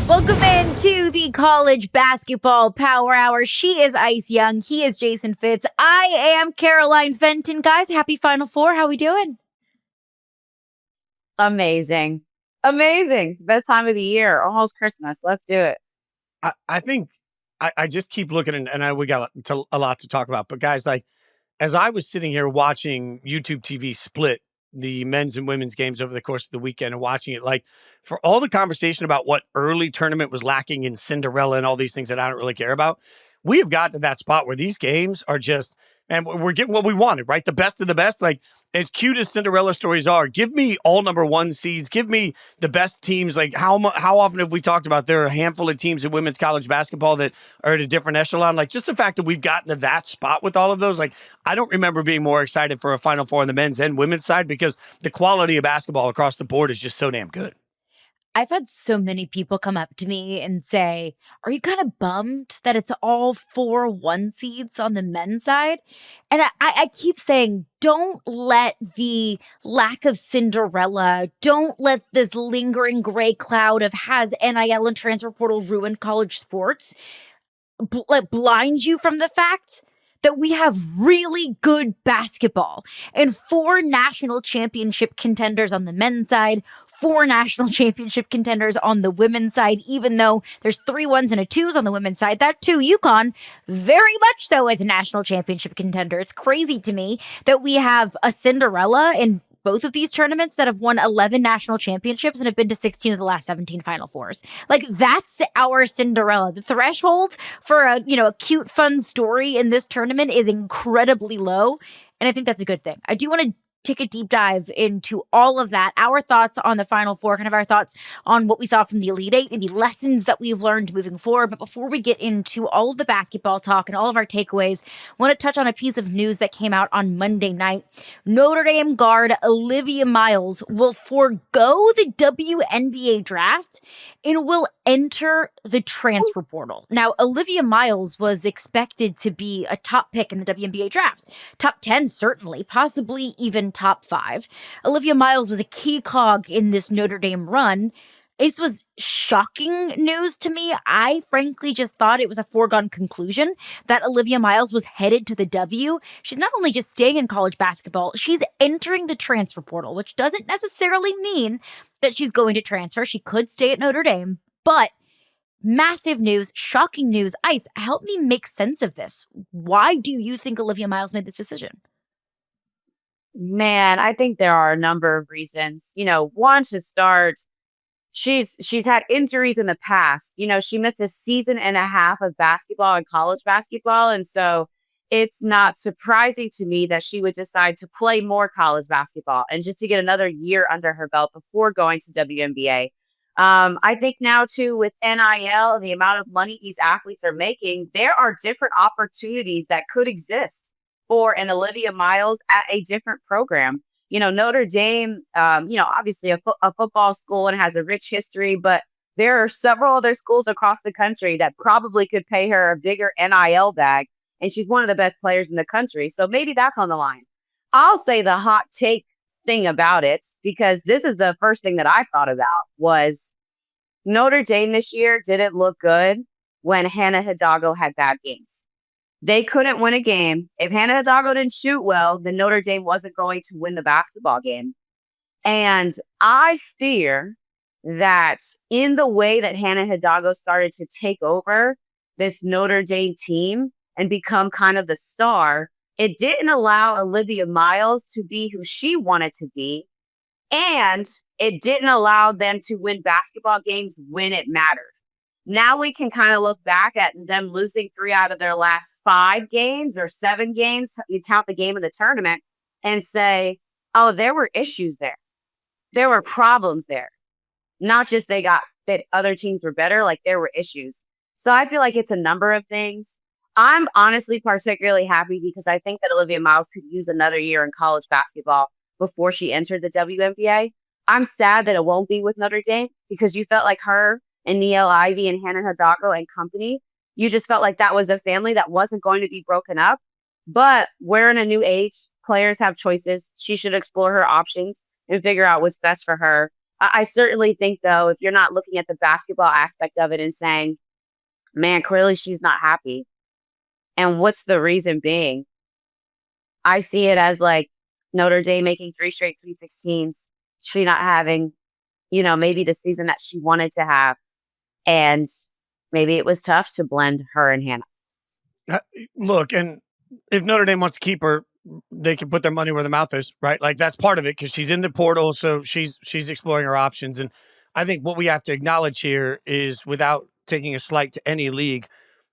Welcome in to the College Basketball Power Hour. She is Ice Young. He is Jason Fitz. I am Caroline Fenton. Guys, happy Final Four. How we doing? Amazing. It's the best time of the year. Almost Christmas. Let's do it. I think I just keep looking and we got a lot to talk about. But guys, like as I was sitting here watching YouTube TV split the men's and women's games over the course of the weekend and watching it, like for all the conversation about what early tournament was lacking in Cinderella and all these things that I don't really care about, we have got to that spot where these games are just, and we're getting what we wanted, right? The best of the best. Like as cute as Cinderella stories are, give me all number one seeds. Give me the best teams. Like how often have we talked about there are a handful of teams in women's college basketball that are at a different echelon? Like just the fact that we've gotten to that spot with all of those. Like I don't remember being more excited for a Final Four on the men's and women's side because the quality of basketball across the board is just so damn good. I've had so many people come up to me and say, are you kind of bummed that it's all 4 1 seeds on the men's side? And I keep saying, don't let the lack of Cinderella, don't let this lingering gray cloud of has NIL and transfer portal ruined college sports blind you from the fact that we have really good basketball and 4 national championship contenders on the men's side, 4 national championship contenders on the women's side, even though there's 3 1s and a 2s on the women's side. That too, UConn, very much so as a national championship contender. It's crazy to me that we have a Cinderella in both of these tournaments that have won 11 national championships and have been to 16 of the last 17 Final Fours. Like, that's our Cinderella. The threshold for a cute, fun story in this tournament is incredibly low, and I think that's a good thing. I do want to take a deep dive into all of that, our thoughts on the Final Four, kind of our thoughts on what we saw from the Elite Eight, maybe lessons that we've learned moving forward. But before we get into all of the basketball talk and all of our takeaways, I want to touch on a piece of news that came out on Monday night. Notre Dame guard Olivia Miles will forego the WNBA draft and will enter the transfer portal. Now, Olivia Miles was expected to be a top pick in the WNBA draft. Top 10, certainly, possibly even top 5. Olivia Miles was a key cog in this Notre Dame run. This was shocking news to me. I frankly just thought it was a foregone conclusion that Olivia Miles was headed to the W. She's not only just staying in college basketball, she's entering the transfer portal, which doesn't necessarily mean that she's going to transfer. She could stay at Notre Dame, but massive news, shocking news. Ice, help me make sense of this. Why do you think Olivia Miles made this decision? Man, I think there are a number of reasons. One to start, she's had injuries in the past. She missed a season and a half of basketball and college basketball. And so it's not surprising to me that she would decide to play more college basketball and just to get another year under her belt before going to WNBA. I think now, too, with NIL and the amount of money these athletes are making, there are different opportunities that could exist for an Olivia Miles at a different program. Notre Dame, obviously a football school and has a rich history, but there are several other schools across the country that probably could pay her a bigger NIL bag. And she's one of the best players in the country. So maybe that's on the line. I'll say the hot take thing about it, because this is the first thing that I thought about, was Notre Dame this year didn't look good when Hannah Hidalgo had bad games. They couldn't win a game. If Hannah Hidalgo didn't shoot well, then Notre Dame wasn't going to win the basketball game. And I fear that in the way that Hannah Hidalgo started to take over this Notre Dame team and become kind of the star, it didn't allow Olivia Miles to be who she wanted to be. And it didn't allow them to win basketball games when it mattered. Now we can kind of look back at them losing 3 out of their last 5 games or 7 games. You count the game of the tournament and say, oh, there were issues there. There were problems there. Not just that other teams were better, like there were issues. So I feel like it's a number of things. I'm honestly particularly happy because I think that Olivia Miles could use another year in college basketball before she entered the WNBA. I'm sad that it won't be with Notre Dame because you felt like her and Niele Ivey and Hannah Hidalgo and company, you just felt like that was a family that wasn't going to be broken up. But we're in a new age. Players have choices. She should explore her options and figure out what's best for her. I certainly think, though, if you're not looking at the basketball aspect of it and saying, man, clearly she's not happy. And what's the reason being? I see it as like Notre Dame making 3 straight Sweet 16s, she not having, maybe the season that she wanted to have. And maybe it was tough to blend her and Hannah. Look, and if Notre Dame wants to keep her, they can put their money where their mouth is, right? Like that's part of it because she's in the portal, so she's exploring her options. And I think what we have to acknowledge here is, without taking a slight to any league,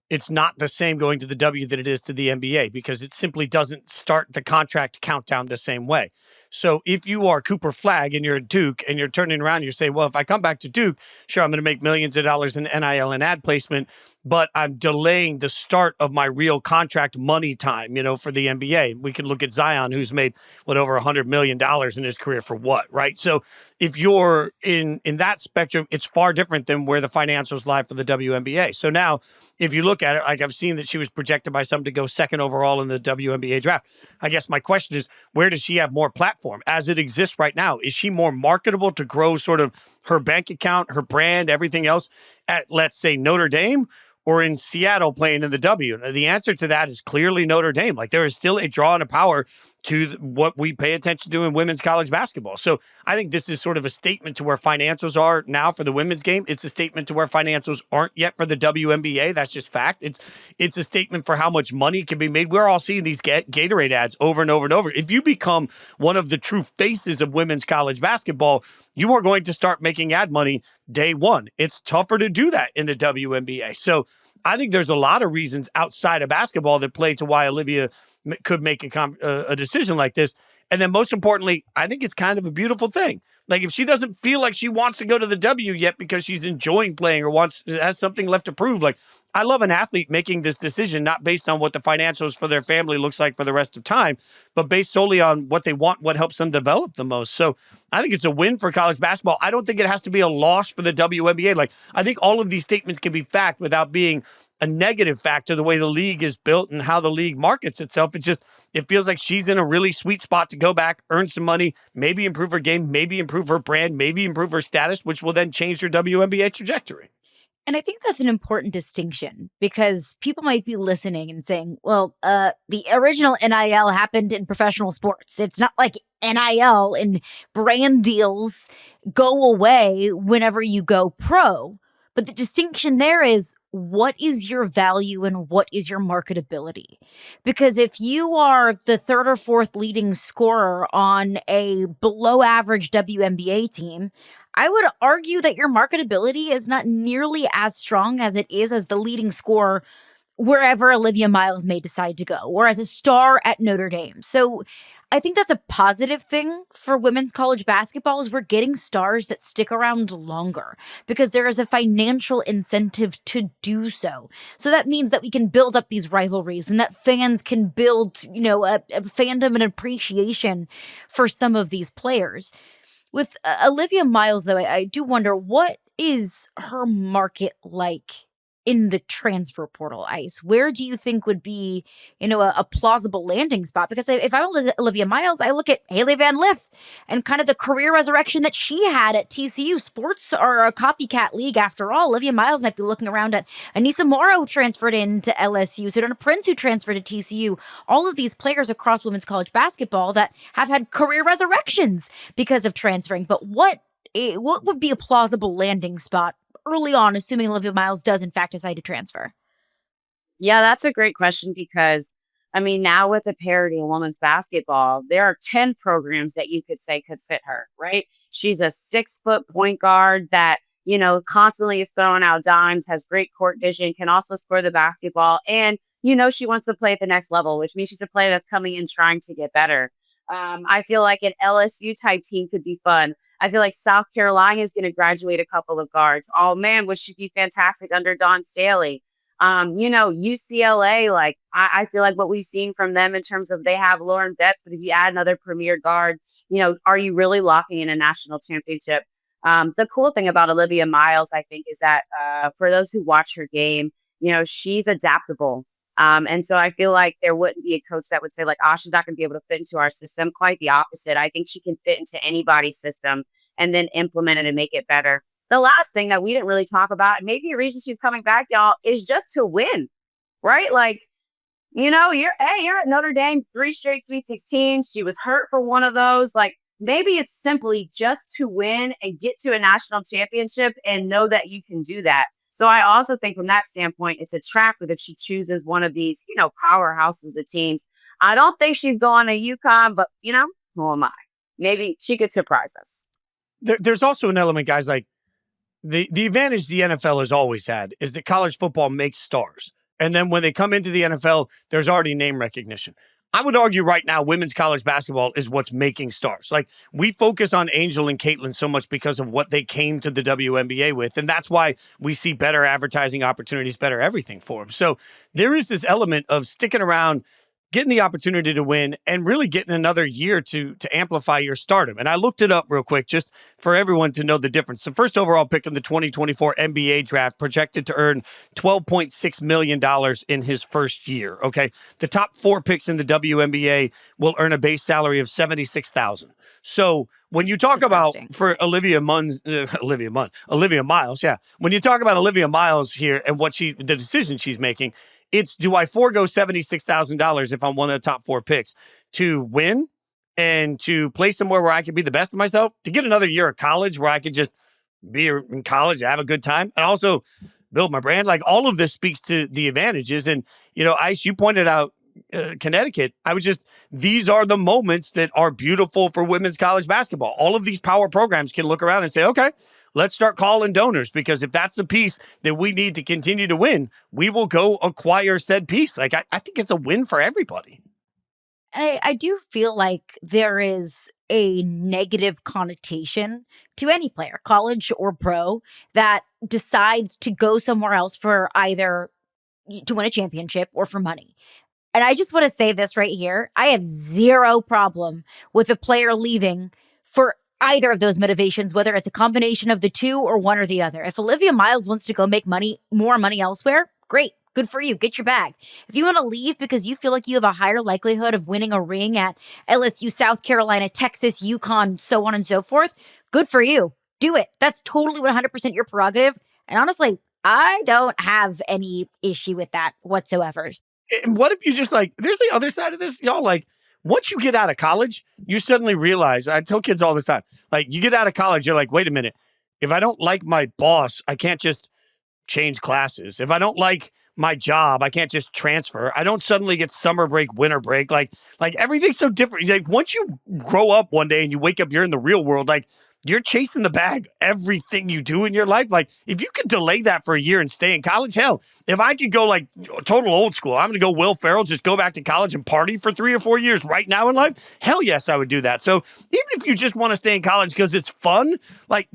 it's not the same going to the W that it is to the NBA because it simply doesn't start the contract countdown the same way. So if you are Cooper Flagg and you're at Duke and you're turning around, you're saying, well, if I come back to Duke, sure, I'm going to make millions of dollars in NIL and ad placement, but I'm delaying the start of my real contract money time, for the NBA. We can look at Zion, who's made over $100 million in his career for what, right? So if you're in that spectrum, it's far different than where the financials lie for the WNBA. So now, if you look at it, like I've seen that she was projected by some to go second overall in the WNBA draft. I guess my question is, where does she have more platform as it exists right now? Is she more marketable to grow sort of her bank account, her brand, everything else at, let's say, Notre Dame, or in Seattle playing in the W? The answer to that is clearly Notre Dame. Like there is still a draw and a power to what we pay attention to in women's college basketball. So I think this is sort of a statement to where financials are now for the women's game. It's a statement to where financials aren't yet for the WNBA. That's just fact. It's a statement for how much money can be made. We're all seeing these Gatorade ads over and over and over. If you become one of the true faces of women's college basketball, you are going to start making ad money day one. It's tougher to do that in the WNBA. So I think there's a lot of reasons outside of basketball that play to why Olivia could make a decision like this. And then most importantly, I think it's kind of a beautiful thing. Like if she doesn't feel like she wants to go to the W yet because she's enjoying playing or has something left to prove. Like I love an athlete making this decision, not based on what the financials for their family looks like for the rest of time, but based solely on what they want, what helps them develop the most. So I think it's a win for college basketball. I don't think it has to be a loss for the WNBA. Like I think all of these statements can be fact without being a negative factor, the way the league is built and how the league markets itself. It feels like she's in a really sweet spot to go back, earn some money, maybe improve her game, maybe improve her brand, maybe improve her status, which will then change her WNBA trajectory. And I think that's an important distinction because people might be listening and saying, well, the original NIL happened in professional sports. It's not like NIL and brand deals go away whenever you go pro. But the distinction there is, what is your value and what is your marketability? Because if you are the third or fourth leading scorer on a below average WNBA team, I would argue that your marketability is not nearly as strong as it is as the leading scorer wherever Olivia Miles may decide to go, or as a star at Notre Dame. So I think that's a positive thing for women's college basketball, is we're getting stars that stick around longer because there is a financial incentive to do so. So that means that we can build up these rivalries and that fans can build, a fandom and appreciation for some of these players. With Olivia Miles, though, I do wonder, what is her market like in the transfer portal, Ice? Where do you think would be, a plausible landing spot? Because if I'm Olivia Miles, I look at Haley Van Lith and kind of the career resurrection that she had at TCU. Sports are a copycat league after all. Olivia Miles might be looking around at Anissa Morrow, transferred into LSU, Sedona Prince, who transferred to TCU. All of these players across women's college basketball that have had career resurrections because of transferring. But what would be a plausible landing spot early on, assuming Olivia Miles does in fact decide to transfer? Yeah, that's a great question because, now with the parity in women's basketball, there are 10 programs that you could say could fit her, right? She's a 6-foot point guard that, constantly is throwing out dimes, has great court vision, can also score the basketball. And, she wants to play at the next level, which means she's a player that's coming in trying to get better. I feel like an LSU type team could be fun. I feel like South Carolina is going to graduate a couple of guards. Oh man, would she be fantastic under Dawn Staley? UCLA, I feel like what we've seen from them in terms of, they have Lauren Betts, but if you add another premier guard, are you really locking in a national championship? The cool thing about Olivia Miles, I think, is that for those who watch her game, she's adaptable. And so I feel like there wouldn't be a coach that would say she's not going to be able to fit into our system. Quite the opposite. I think she can fit into anybody's system. and then implement it and make it better. The last thing that we didn't really talk about, and maybe a reason she's coming back, y'all, is just to win, right? Like, you're at Notre Dame, 3 straight Sweet 16. She was hurt for one of those. Like, maybe it's simply just to win and get to a national championship and know that you can do that. So I also think from that standpoint, it's attractive if she chooses one of these, powerhouses of teams. I don't think she's going to UConn, but, who am I? Maybe she could surprise us. There's also an element, guys, like the advantage the NFL has always had is that college football makes stars. And then when they come into the NFL, there's already name recognition. I would argue right now, women's college basketball is what's making stars. Like, we focus on Angel and Caitlin so much because of what they came to the WNBA with. And that's why we see better advertising opportunities, better everything for them. So there is this element of sticking around, getting the opportunity to win, and really getting another year to amplify your stardom. And I looked it up real quick just for everyone to know the difference. The first overall pick in the 2024 NBA draft projected to earn $12.6 million in his first year, okay? The top 4 picks in the WNBA will earn a base salary of $76,000. So when you talk about, for Olivia Miles, yeah. When you talk about Olivia Miles here and the decision she's making, it's, do I forego $76,000 if I'm one of the top 4 picks to win and to play somewhere where I can be the best of myself, to get another year of college where I can just be in college, have a good time, and also build my brand? Like, all of this speaks to the advantages. And, Ice, you pointed out Connecticut. These are the moments that are beautiful for women's college basketball. All of these power programs can look around and say, okay, let's start calling donors, because if that's the piece that we need to continue to win, we will go acquire said piece. Like, I think it's a win for everybody. And I do feel like there is a negative connotation to any player, college or pro, that decides to go somewhere else for either to win a championship or for money. And I just want to say this right here. I have zero problem with a player leaving for either of those motivations, whether it's a combination of the two or one or the other. If Olivia Miles wants to go make more money elsewhere, great. Good for you. Get your bag. If you want to leave because you feel like you have a higher likelihood of winning a ring at LSU, South Carolina, Texas, UConn, so on and so forth, good for you. Do it. That's totally 100% your prerogative. And honestly, I don't have any issue with that whatsoever. And what if you just there's the other side of this, y'all, once you get out of college, you suddenly realize, I tell kids all the time, you get out of college, you're like, wait a minute, if I don't like my boss, I can't just change classes. If I don't like my job, I can't just transfer. I don't suddenly get summer break, winter break. Like everything's so different. Once you grow up one day and you wake up, you're in the real world, you're chasing the bag, everything you do in your life. If you could delay that for a year and stay in college, hell, if I could go total old school, I'm going to go Will Ferrell, just go back to college and party for 3 or 4 years right now in life. Hell yes, I would do that. So even if you just want to stay in college because it's fun,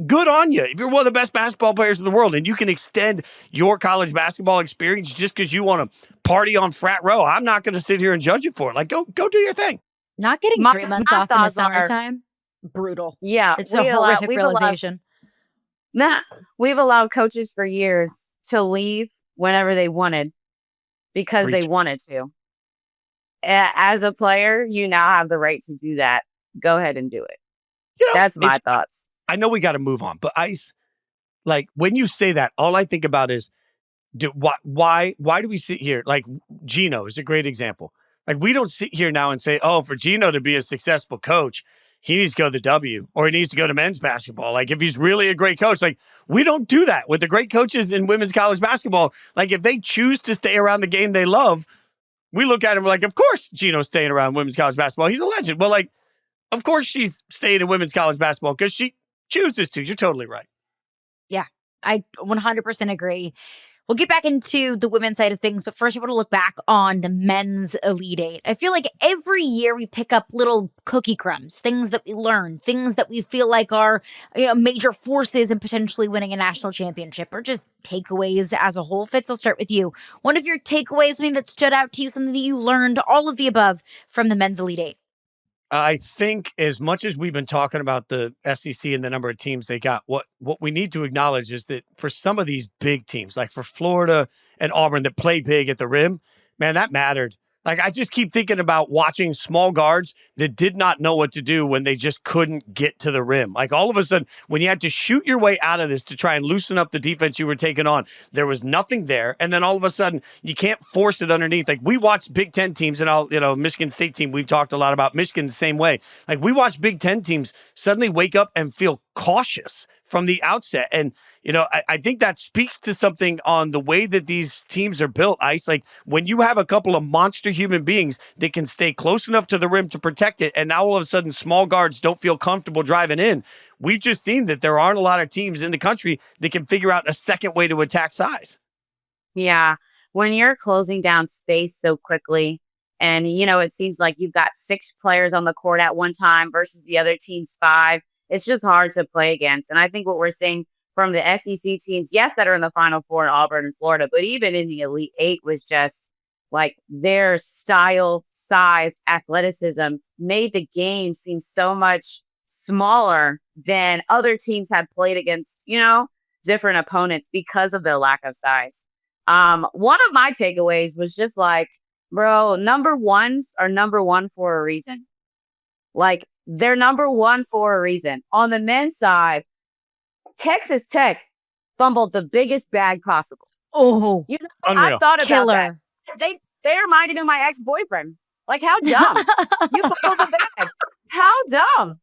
good on you. If you're one of the best basketball players in the world and you can extend your college basketball experience just because you want to party on frat row, I'm not going to sit here and judge you for it. Go do your thing. Not getting 3 months off in the summertime. Brutal. Yeah. It's a horrific realization. We've allowed coaches for years to leave whenever they wanted because they wanted to. As a player, you now have the right to do that. Go ahead and do it. That's my thoughts. I know we got to move on, but Ice, when you say that, all I think about is, why do we sit here? Gino is a great example. We don't sit here now and say, oh, for Gino to be a successful coach, he needs to go to the W, or he needs to go to men's basketball. If he's really a great coach, we don't do that with the great coaches in women's college basketball. If they choose to stay around the game they love, we look at him of course Gino's staying around women's college basketball. He's a legend. Well, of course she's staying in women's college basketball because she chooses to. You're totally right. Yeah, I 100% agree. We'll get back into the women's side of things, but first I want to look back on the men's Elite Eight. I feel like every year we pick up little cookie crumbs, things that we learn, things that we feel like are major forces in potentially winning a national championship, or just takeaways as a whole. Fitz, I'll start with you. One of your takeaways, something that stood out to you, something that you learned, all of the above from the men's Elite Eight. I think as much as we've been talking about the SEC and the number of teams they got, what we need to acknowledge is that for some of these big teams, like for Florida and Auburn that play big at the rim, man, that mattered. Like, I just keep thinking about watching small guards that did not know what to do when they just couldn't get to the rim. Like, all of a sudden, when you had to shoot your way out of this to try and loosen up the defense you were taking on, there was nothing there. And then all of a sudden, you can't force it underneath. Like, we watch Big Ten teams, and Michigan State team, we've talked a lot about Michigan the same way. Like, we watch Big Ten teams suddenly wake up and feel cautious from the outset. And, I think that speaks to something on the way that these teams are built, Ice. Like, when you have a couple of monster human beings that can stay close enough to the rim to protect it, and now all of a sudden small guards don't feel comfortable driving in, we've just seen that there aren't a lot of teams in the country that can figure out a second way to attack size. Yeah. When you're closing down space so quickly, and, it seems like you've got 6 players on the court at one time versus the other team's 5, it's just hard to play against. And I think what we're seeing from the SEC teams, yes, that are in the Final Four in Auburn and Florida, but even in the Elite Eight was just like their style, size, athleticism made the game seem so much smaller than other teams had played against, different opponents because of their lack of size. One of my takeaways was just like, bro, number ones are number one for a reason. Like, they're number one for a reason. On the men's side, Texas Tech fumbled the biggest bag possible. Oh, I thought about that. They reminded me of my ex-boyfriend. Like, how dumb. You fumbled the bag. How dumb.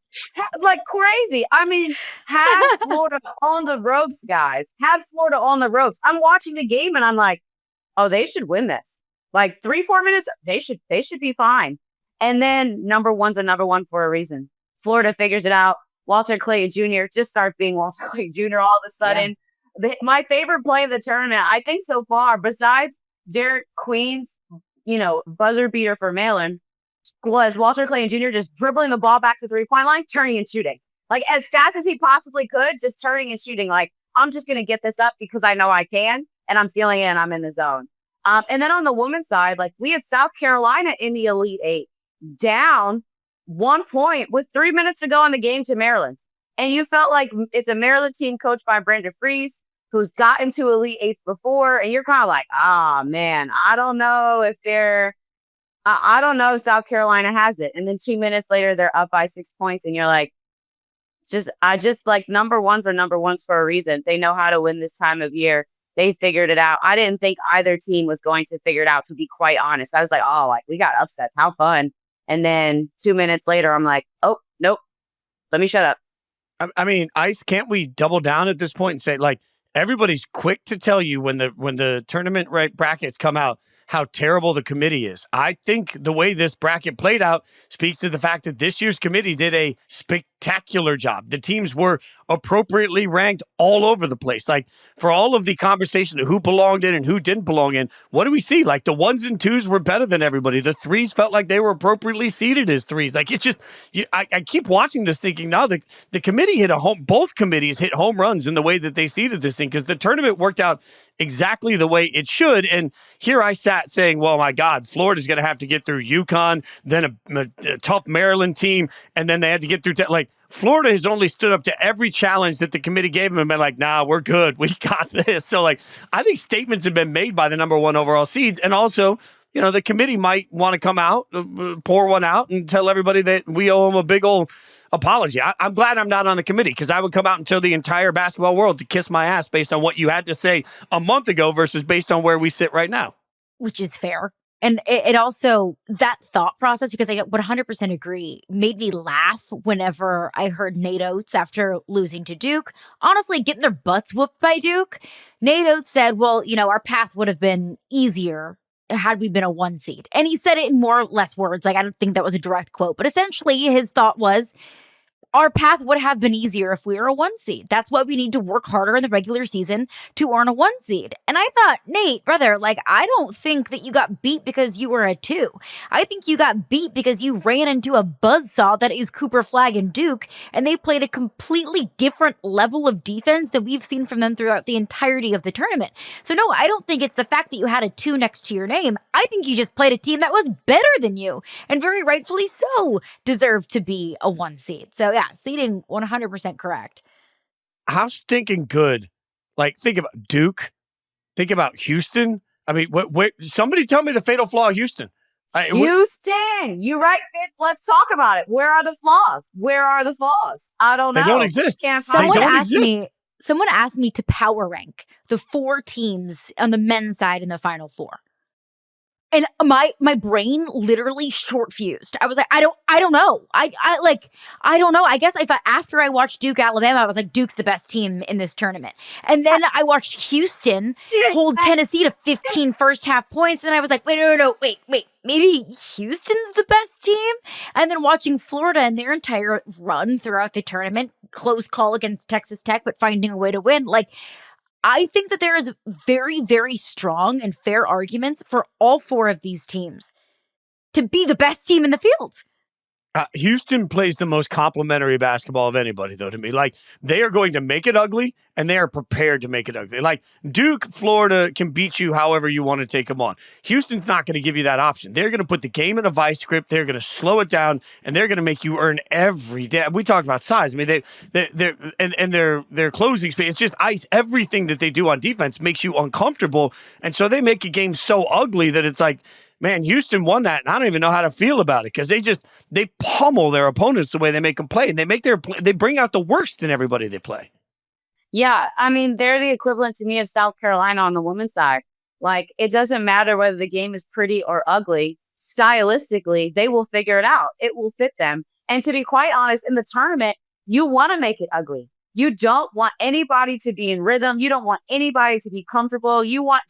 Like, crazy. I mean, have Florida on the ropes, guys. Have Florida on the ropes. I'm watching the game and I'm like, oh, they should win this. Like 3-4 minutes, they should be fine. And then number one's a number one for a reason. Florida figures it out. Walter Clayton Jr. just starts being Walter Clayton Jr. all of a sudden. Yeah. My favorite play of the tournament, I think so far, besides Derek Queen's, buzzer beater for Malin, was Walter Clayton Jr. just dribbling the ball back to the 3-point line, turning and shooting. Like, as fast as he possibly could, just turning and shooting. Like, I'm just going to get this up because I know I can, and I'm feeling it, and I'm in the zone. And then on the women's side, like, we had South Carolina in the Elite Eight down 1 point with 3 minutes to go in the game to Maryland. And you felt like it's a Maryland team coached by Brenda Freese, who's gotten to Elite Eights before. And you're kind of like, man, I don't know if I don't know if South Carolina has it. And then 2 minutes later, they're up by 6 points. And you're like, number ones are number ones for a reason. They know how to win this time of year. They figured it out. I didn't think either team was going to figure it out, to be quite honest. I was like, we got upsets. How fun. And then 2 minutes later, I'm like, oh, nope. Let me shut up. I mean, Ice, can't we double down at this point and say, like, everybody's quick to tell you when the tournament brackets come out how terrible the committee is. I think the way this bracket played out speaks to the fact that this year's committee did a spectacular job. The teams were appropriately ranked all over the place. Like, for all of the conversation of who belonged in and who didn't belong in, what do we see? Like, the 1s and 2s were better than everybody. The 3s felt like they were appropriately seated as 3s. Like, it's just, I keep watching this thinking, now the committee both committees hit home runs in the way that they seated this thing, because the tournament worked out exactly the way it should. And here I sat saying, well, my God, Florida's going to have to get through UConn, then a tough Maryland team, and then they had to get through like, Florida has only stood up to every challenge that the committee gave them and been like, nah, we're good. We got this. So, like, I think statements have been made by the number 1 overall seeds. And also, the committee might want to come out, pour one out, and tell everybody that we owe them a big old apology. I'm glad I'm not on the committee, because I would come out and tell the entire basketball world to kiss my ass based on what you had to say a month ago versus based on where we sit right now. Which is fair. And it also, that thought process, because I 100% agree, made me laugh whenever I heard Nate Oates after losing to Duke. Honestly, getting their butts whooped by Duke. Nate Oates said, well, our path would have been easier had we been a 1 seed. And he said it in more or less words. Like, I don't think that was a direct quote. But essentially, his thought was, our path would have been easier if we were a 1 seed. That's why we need to work harder in the regular season to earn a 1 seed. And I thought, Nate, brother, like, I don't think that you got beat because you were a 2. I think you got beat because you ran into a buzzsaw that is Cooper, Flagg, and Duke, and they played a completely different level of defense than we've seen from them throughout the entirety of the tournament. So no, I don't think it's the fact that you had a 2 next to your name. I think you just played a team that was better than you, and very rightfully so deserved to be a 1 seed. So yeah, seeding 100% correct. How stinking good. Like, think about Duke. Think about Houston. I mean, somebody tell me the fatal flaw of Houston. Houston, you're right, Fitz. Let's talk about it. Where are the flaws? Where are the flaws? I don't know. They don't exist. Can't They find don't them. exist. Someone asked me to power rank the 4 teams on the men's side in the Final Four. And my brain literally short fused. I was like, I don't know. I don't know. I guess after I watched Duke Alabama, I was like, Duke's the best team in this tournament. And then I watched Houston hold Tennessee to 15 first half points, and I was like, wait. Maybe Houston's the best team? And then watching Florida and their entire run throughout the tournament, close call against Texas Tech, but finding a way to win. Like, I think that there is very, very strong and fair arguments for all 4 of these teams to be the best team in the field. Houston plays the most complimentary basketball of anybody, though, to me. Like, they are going to make it ugly, and they are prepared to make it ugly. Like, Duke, Florida can beat you however you want to take them on. Houston's not going to give you that option. They're going to put the game in a vice grip. They're going to slow it down, and they're going to make you earn every day. We talked about size. I mean, their closing space, it's just ice. Everything that they do on defense makes you uncomfortable, and so they make a game so ugly that it's like, man, Houston won that, and I don't even know how to feel about it because they pummel their opponents the way they make them play, and they bring out the worst in everybody they play. Yeah, I mean, they're the equivalent to me of South Carolina on the women's side. Like, it doesn't matter whether the game is pretty or ugly. Stylistically, they will figure it out. It will fit them. And to be quite honest, in the tournament, you want to make it ugly. You don't want anybody to be in rhythm. You don't want anybody to be comfortable. You want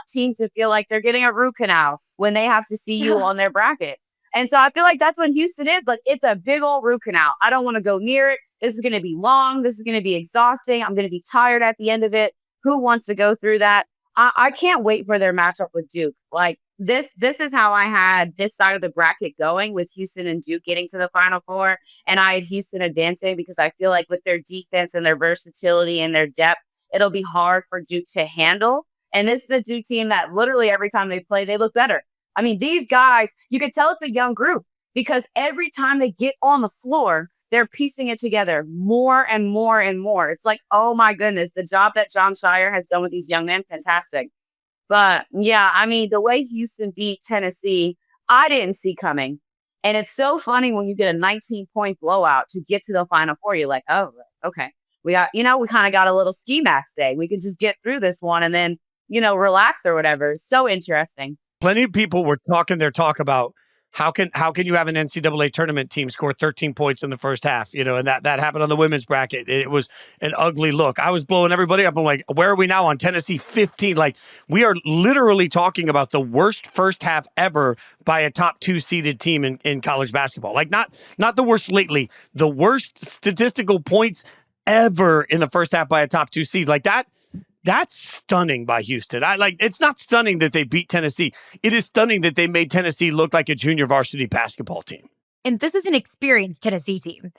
teams to feel like they're getting a root canal when they have to see you on their bracket. And so I feel like that's what Houston is. Like, it's a big old root canal. I don't want to go near it. This is going to be long. This is going to be exhausting. I'm going to be tired at the end of it. Who wants to go through that? I can't wait for their matchup with Duke. Like, this is how I had this side of the bracket going, with Houston and Duke getting to the Final Four. And I had Houston advancing because I feel like with their defense and their versatility and their depth, it'll be hard for Duke to handle. And this is a Duke team that literally every time they play, they look better. I mean, these guys, you can tell it's a young group because every time they get on the floor, they're piecing it together more and more and more. It's like, oh my goodness, the job that John Shire has done with these young men, fantastic. But yeah, I mean, the way Houston beat Tennessee, I didn't see coming. And it's so funny when you get a 19-point blowout to get to the Final Four. You're like, oh, okay. We kind of got a little ski mask day. We could just get through this one and then, relax or whatever. So interesting. Plenty of people were talking their talk about how can you have an NCAA tournament team score 13 points in the first half, and that happened on the women's bracket. It was an ugly look. I was blowing everybody up. I'm like, where are we now on Tennessee 15? Like, we are literally talking about the worst first half ever by a top 2 seeded team in college basketball. Like, not the worst lately, the worst statistical points ever in the first half by a top 2 seed. Like, that's stunning by Houston. It's not stunning that they beat Tennessee. It is stunning that they made Tennessee look like a junior varsity basketball team. And this is an experienced Tennessee team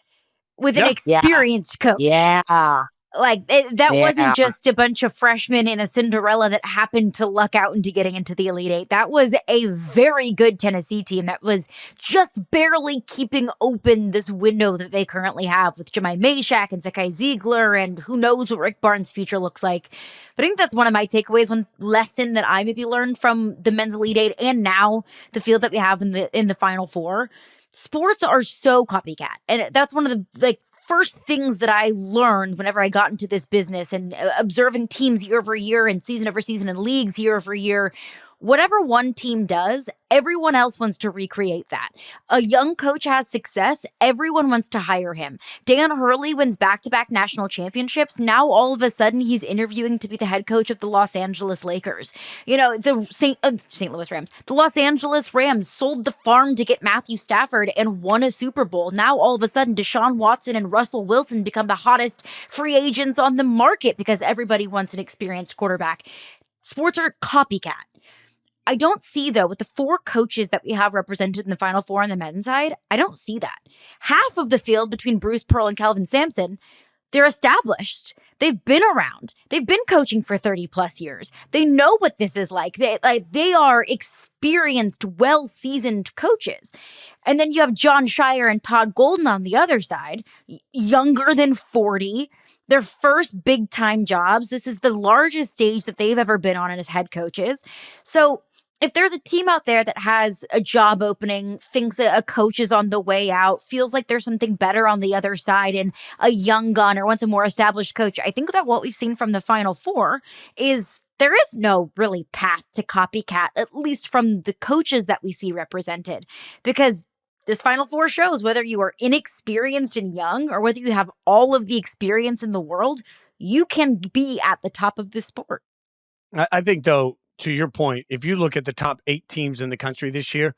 with an experienced coach. Yeah. Like, that wasn't just a bunch of freshmen in a Cinderella that happened to luck out into getting into the Elite Eight. That was a very good Tennessee team that was just barely keeping open this window that they currently have with Jemai Meshack and Zakai Ziegler, and who knows what Rick Barnes' future looks like. But I think that's one of my takeaways, one lesson that I maybe learned from the men's Elite Eight and now the field that we have in the Final Four. Sports are so copycat. And that's one of the first things that I learned whenever I got into this business and observing teams year over year and season over season and leagues year over year. Whatever one team does, everyone else wants to recreate that. A young coach has success, everyone wants to hire him. Dan Hurley wins back-to-back national championships. Now, all of a sudden, he's interviewing to be the head coach of the Los Angeles Lakers. The St. Louis Rams. The Los Angeles Rams sold the farm to get Matthew Stafford and won a Super Bowl. Now, all of a sudden, Deshaun Watson and Russell Wilson become the hottest free agents on the market because everybody wants an experienced quarterback. Sports are copycat. I don't see, though, with the 4 coaches that we have represented in the Final Four on the men's side, I don't see that. Half of the field between Bruce Pearl and Calvin Sampson, they're established. They've been around. They've been coaching for 30 plus years. They know what this is like. They are experienced, well-seasoned coaches. And then you have John Shire and Todd Golden on the other side, younger than 40, their first big-time jobs. This is the largest stage that they've ever been on as head coaches. So if there's a team out there that has a job opening, thinks a coach is on the way out, feels like there's something better on the other side, and a young gun or wants a more established coach, I think that what we've seen from the Final Four is there is no really path to copycat, at least from the coaches that we see represented. Because this Final Four shows whether you are inexperienced and young or whether you have all of the experience in the world, you can be at the top of this sport. I think, though, to your point, if you look at the top 8 teams in the country this year,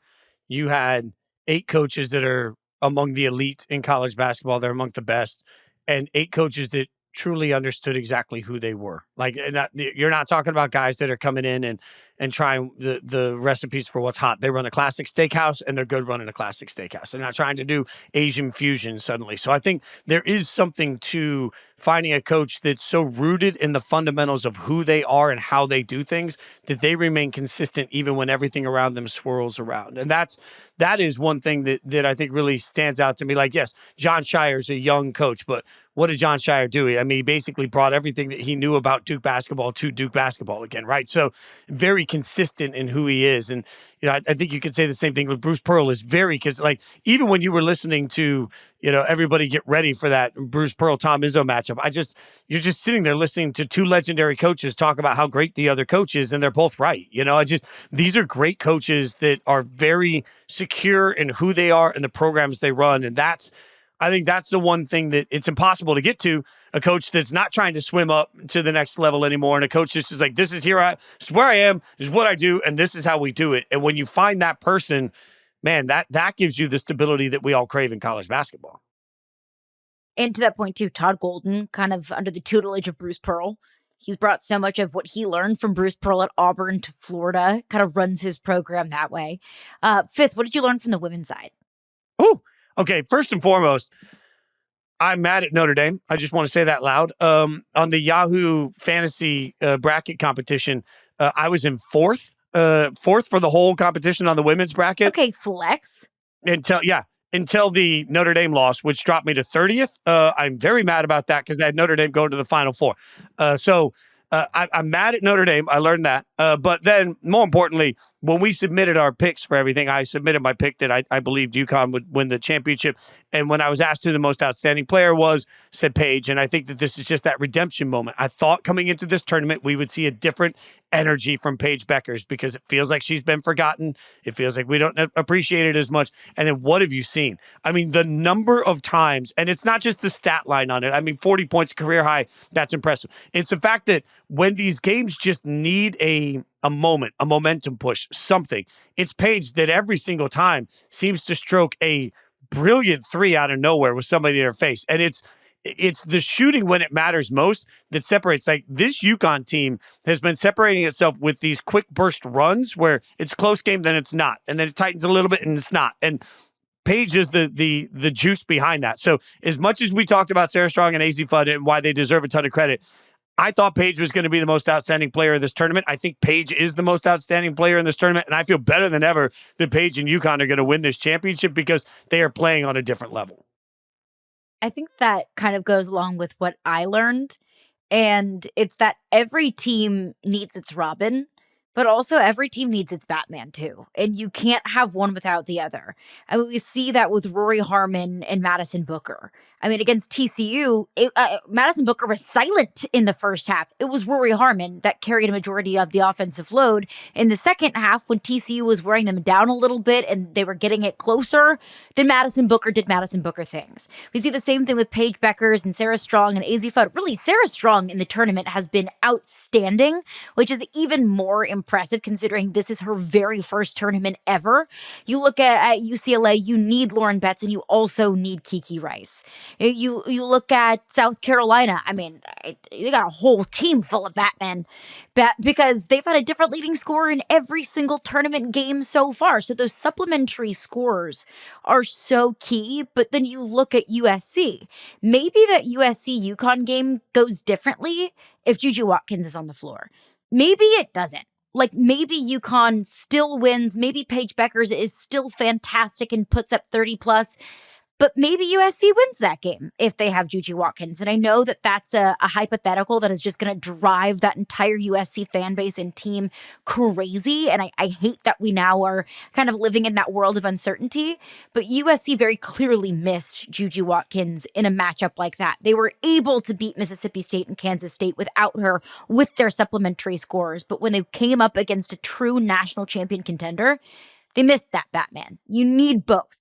you had 8 coaches that are among the elite in college basketball. They're among the best, and 8 coaches that truly understood exactly who they were. Like, you're not talking about guys that are coming in and trying the recipes for what's hot. They run a classic steakhouse, and they're good running a classic steakhouse. They're not trying to do Asian fusion suddenly. So I think there is something to finding a coach that's so rooted in the fundamentals of who they are and how they do things that they remain consistent even when everything around them swirls around. And that is one thing that I think really stands out to me. Like, yes, John Shire's a young coach, but what did John Shire do? I mean, he basically brought everything that he knew about Duke basketball to Duke basketball again, right? So very consistent in who he is. And, I think you could say the same thing with Bruce Pearl is very, because like, even when you were listening to, everybody get ready for that Bruce Pearl, Tom Izzo matchup, you're just sitting there listening to 2 legendary coaches talk about how great the other coach is, and they're both right. These are great coaches that are very secure in who they are and the programs they run. And I think that's the one thing that it's impossible to get to, a coach that's not trying to swim up to the next level anymore. And a coach that's just like, this is where I am, this is what I do, and this is how we do it. And when you find that person, man, that gives you the stability that we all crave in college basketball. And to that point, too, Todd Golden, kind of under the tutelage of Bruce Pearl, he's brought so much of what he learned from Bruce Pearl at Auburn to Florida, kind of runs his program that way. Fitz, what did you learn from the women's side? Oh, okay. First and foremost, I'm mad at Notre Dame. I just want to say that loud. On the Yahoo fantasy bracket competition, I was in fourth for the whole competition on the women's bracket. Okay, flex. Until the Notre Dame loss, which dropped me to 30th. I'm very mad about that because I had Notre Dame going to the Final Four. I'm mad at Notre Dame. I learned that. But then, more importantly, when we submitted our picks for everything, I submitted my pick that I believed UConn would win the championship. And when I was asked who the most outstanding player was, said Paige. And I think that this is just that redemption moment. I thought coming into this tournament, we would see a different energy from Paige Bueckers because it feels like she's been forgotten. It feels like we don't appreciate it as much. And then what have you seen? I mean, the number of times, and it's not just the stat line on it. I mean, 40 points, career high. That's impressive. It's the fact that when these games just need a moment, a momentum push, something, it's Paige that every single time seems to stroke a brilliant 3 out of nowhere with somebody in her face. And it's the shooting when it matters most that separates. Like, this UConn team has been separating itself with these quick burst runs where it's close game, then it's not. And then it tightens a little bit and it's not. And Paige is the juice behind that. So as much as we talked about Sarah Strong and AZ Flood and why they deserve a ton of credit, I thought Paige was going to be the most outstanding player of this tournament. I think Paige is the most outstanding player in this tournament, and I feel better than ever that Paige and UConn are going to win this championship because they are playing on a different level. I think that kind of goes along with what I learned, and it's that every team needs its Robin, but also every team needs its Batman too, and you can't have one without the other. I mean, we see that with Rory Harmon and Madison Booker. I mean, against TCU, Madison Booker was silent in the first half. It was Rory Harmon that carried a majority of the offensive load. In the second half, when TCU was wearing them down a little bit and they were getting it closer, then Madison Booker did Madison Booker things. We see the same thing with Paige Bueckers and Sarah Strong and AZ Flood. Really, Sarah Strong in the tournament has been outstanding, which is even more impressive considering this is her very first tournament ever. You look at UCLA, you need Lauren Betts and you also need Kiki Rice. You look at South Carolina. I mean, they got a whole team full of Batman because they've had a different leading scorer in every single tournament game so far. So those supplementary scores are so key. But then you look at USC. Maybe that USC UConn game goes differently if Juju Watkins is on the floor. Maybe it doesn't. Like, maybe UConn still wins. Maybe Paige Bueckers is still fantastic and puts up 30 plus. But maybe USC wins that game if they have Juju Watkins. And I know that that's a hypothetical that is just going to drive that entire USC fan base and team crazy. And I hate that we now are kind of living in that world of uncertainty. But USC very clearly missed Juju Watkins in a matchup like that. They were able to beat Mississippi State and Kansas State without her with their supplementary scores. But when they came up against a true national champion contender, they missed that Batman. You need both.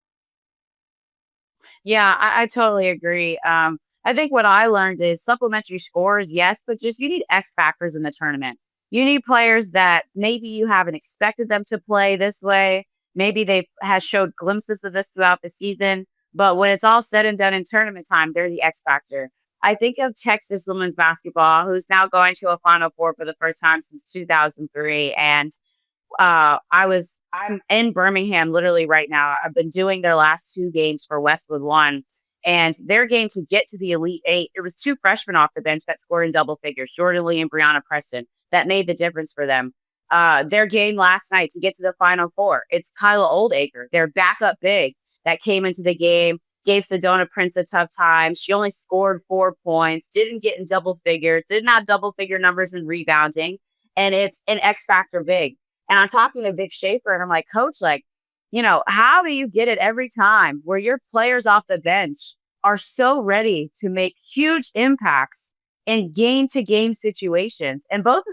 Yeah, I totally agree. I think what I learned is supplementary scores, yes, but just you need X factors in the tournament. You need players that maybe you haven't expected them to play this way. Maybe they has showed glimpses of this throughout the season, but when it's all said and done in tournament time, they're the X factor. I think of Texas women's basketball, who's now going to a Final Four for the first time since 2003, and I'm in Birmingham literally right now. I've been doing their last two games for Westwood One, and their game to get to the Elite Eight, it was two freshmen off the bench that scored in double figures, Jordan Lee and Brianna Preston, that made the difference for them. Their game last night to get to the Final Four, it's Kyla Oldacre, their backup big that came into the game, gave Sedona Prince a tough time. She only scored 4 points, didn't get in double figures, didn't have double figure numbers in rebounding, and it's an X factor big. And I'm talking to Vic Schaefer, and I'm like, Coach, like, how do you get it every time where your players off the bench are so ready to make huge impacts in game-to-game situations? And both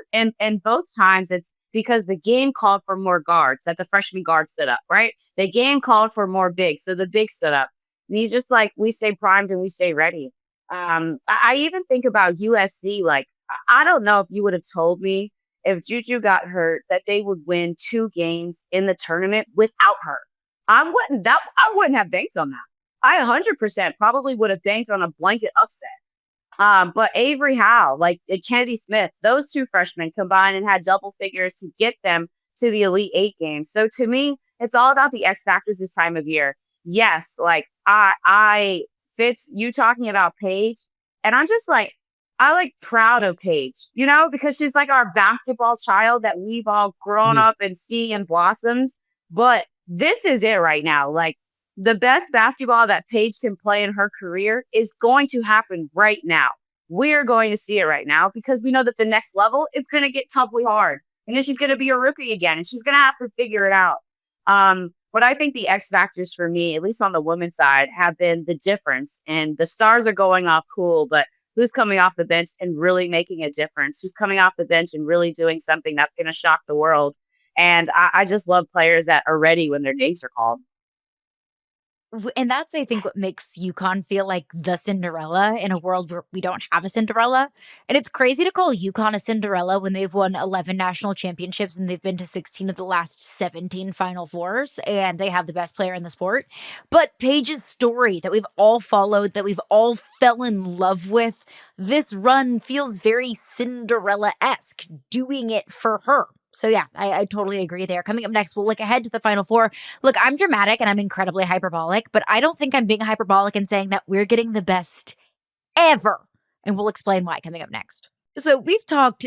times, it's because the game called for more guards, that the freshman guard stood up, right? The game called for more bigs, so the big stood up. And he's just like, we stay primed and we stay ready. I even think about USC. Like, I don't know if you would have told me if Juju got hurt, that they would win 2 games in the tournament without her. I wouldn't have banked on that. I 100% probably would have banked on a blanket upset. But Avery Howe, like Kennedy Smith, those 2 freshmen combined and had double figures to get them to the Elite Eight games. So to me, it's all about the X factors this time of year. Yes, like I Fitz, you talking about Paige, and I'm just like, proud of Paige, because she's like our basketball child that we've all grown up and see and blossomed. But this is it right now. Like, the best basketball that Paige can play in her career is going to happen right now. We're going to see it right now because we know that the next level is going to get doubly hard. And then she's going to be a rookie again and she's going to have to figure it out. But I think the X factors for me, at least on the women's side, have been the difference. And the stars are going off cool, but who's coming off the bench and really making a difference? Who's coming off the bench and really doing something that's going to shock the world? And I just love players that are ready when their names are called. And that's, I think, what makes UConn feel like the Cinderella in a world where we don't have a Cinderella. And it's crazy to call UConn a Cinderella when they've won 11 national championships and they've been to 16 of the last 17 Final Fours, and they have the best player in the sport. But Paige's story that we've all followed, that we've all fell in love with, this run feels very Cinderella-esque, doing it for her. So yeah, I totally agree there. Coming up next, we'll look ahead to the Final Four. Look, I'm dramatic and I'm incredibly hyperbolic, but I don't think I'm being hyperbolic in saying that we're getting the best ever. And we'll explain why coming up next. So we've talked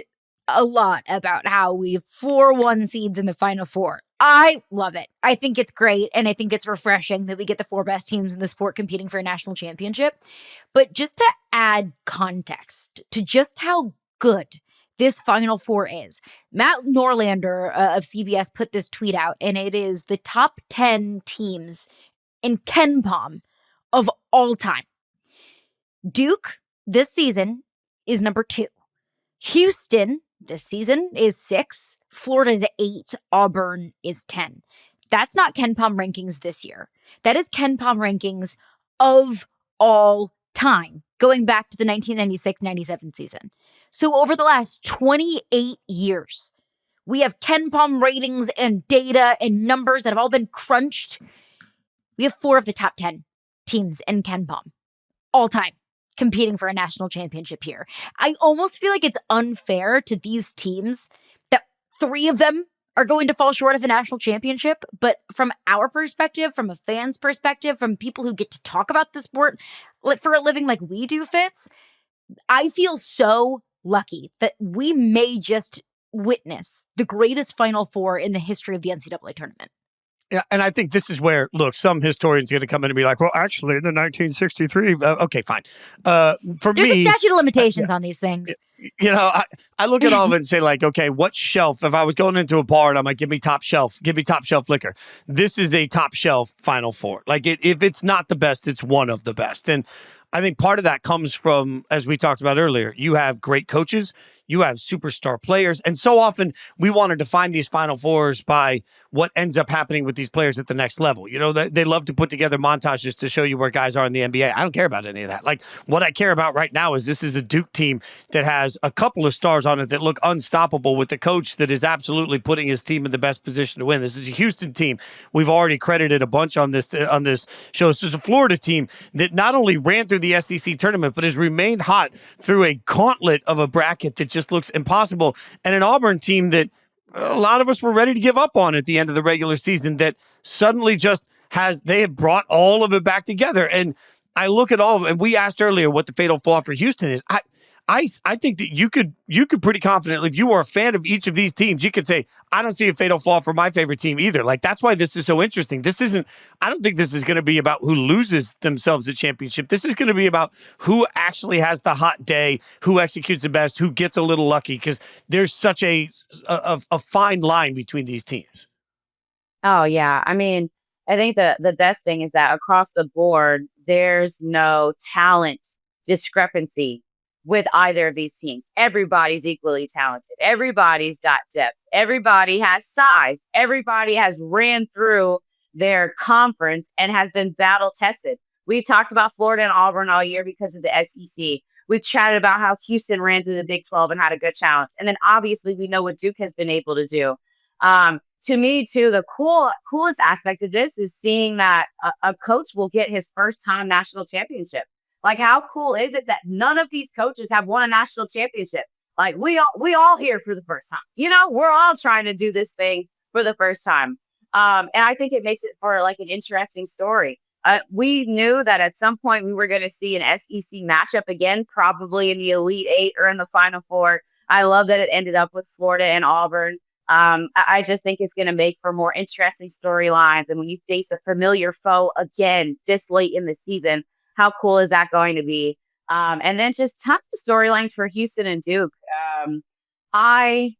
a lot about how we've 4-1 seeds in the Final Four. I love it. I think it's great, and I think it's refreshing that we get the 4 best teams in the sport competing for a national championship. But just to add context to just how good this Final Four is, Matt Norlander of CBS put this tweet out, and it is the top 10 teams in KenPom of all time. Duke this season is number 2. Houston this season is 6. Florida's 8. Auburn is 10. That's not KenPom rankings this year. That is KenPom rankings of all time, going back to the 1996-97 season. So over the last 28 years, we have KenPom ratings and data and numbers that have all been crunched. We have 4 of the top 10 teams in KenPom all time competing for a national championship here. I almost feel like it's unfair to these teams that 3 of them are going to fall short of a national championship. But from our perspective, from a fan's perspective, from people who get to talk about the sport for a living like we do, Fitz, I feel so lucky that we may just witness the greatest Final Four in the history of the NCAA tournament. Yeah, and I think this is where, look, some historians are going to come in and be like, well, actually, in the 1963, okay, fine. For There's me, a statute of limitations on these things. I look at all of it and say, like, okay, what shelf? If I was going into a bar and I'm like, give me top shelf liquor. This is a top shelf Final Four. Like, if it's not the best, it's one of the best. And I think part of that comes from, as we talked about earlier, you have great coaches, you have superstar players. And so often we want to define these Final Fours by what ends up happening with these players at the next level. They love to put together montages to show you where guys are in the NBA. I don't care about any of that. Like, what I care about right now is this is a Duke team that has a couple of stars on it that look unstoppable, with the coach that is absolutely putting his team in the best position to win. This is a Houston team. We've already credited a bunch on this show. This is a Florida team that not only ran through the SEC tournament, but has remained hot through a gauntlet of a bracket that just looks impossible. And an Auburn team that a lot of us were ready to give up on at the end of the regular season, that suddenly just they have brought all of it back together. And I look at all of it, and we asked earlier what the fatal flaw for Houston is. I think that you could pretty confidently, if you were a fan of each of these teams, you could say, I don't see a fatal flaw for my favorite team either. Like, that's why this is so interesting. I don't think this is going to be about who loses themselves a championship. This is going to be about who actually has the hot day, who executes the best, who gets a little lucky, because there's such a fine line between these teams. Oh, yeah. I mean, I think the best thing is that across the board, there's no talent discrepancy with either of these teams. Everybody's equally talented. Everybody's got depth. Everybody has size. Everybody has ran through their conference and has been battle tested. We talked about Florida and Auburn all year because of the SEC. We chatted about how Houston ran through the Big 12 and had a good challenge. And then obviously we know what Duke has been able to do. To me, too, the coolest aspect of this is seeing that a coach will get his first time national championship. Like, how cool is it that none of these coaches have won a national championship? Like, we all here for the first time. We're all trying to do this thing for the first time. And I think it makes it for like an interesting story. We knew that at some point we were going to see an SEC matchup again, probably in the Elite Eight or in the Final Four. I love that it ended up with Florida and Auburn. I just think it's going to make for more interesting storylines. And when you face a familiar foe again this late in the season, how cool is that going to be? And then just tons of storylines for Houston and Duke. I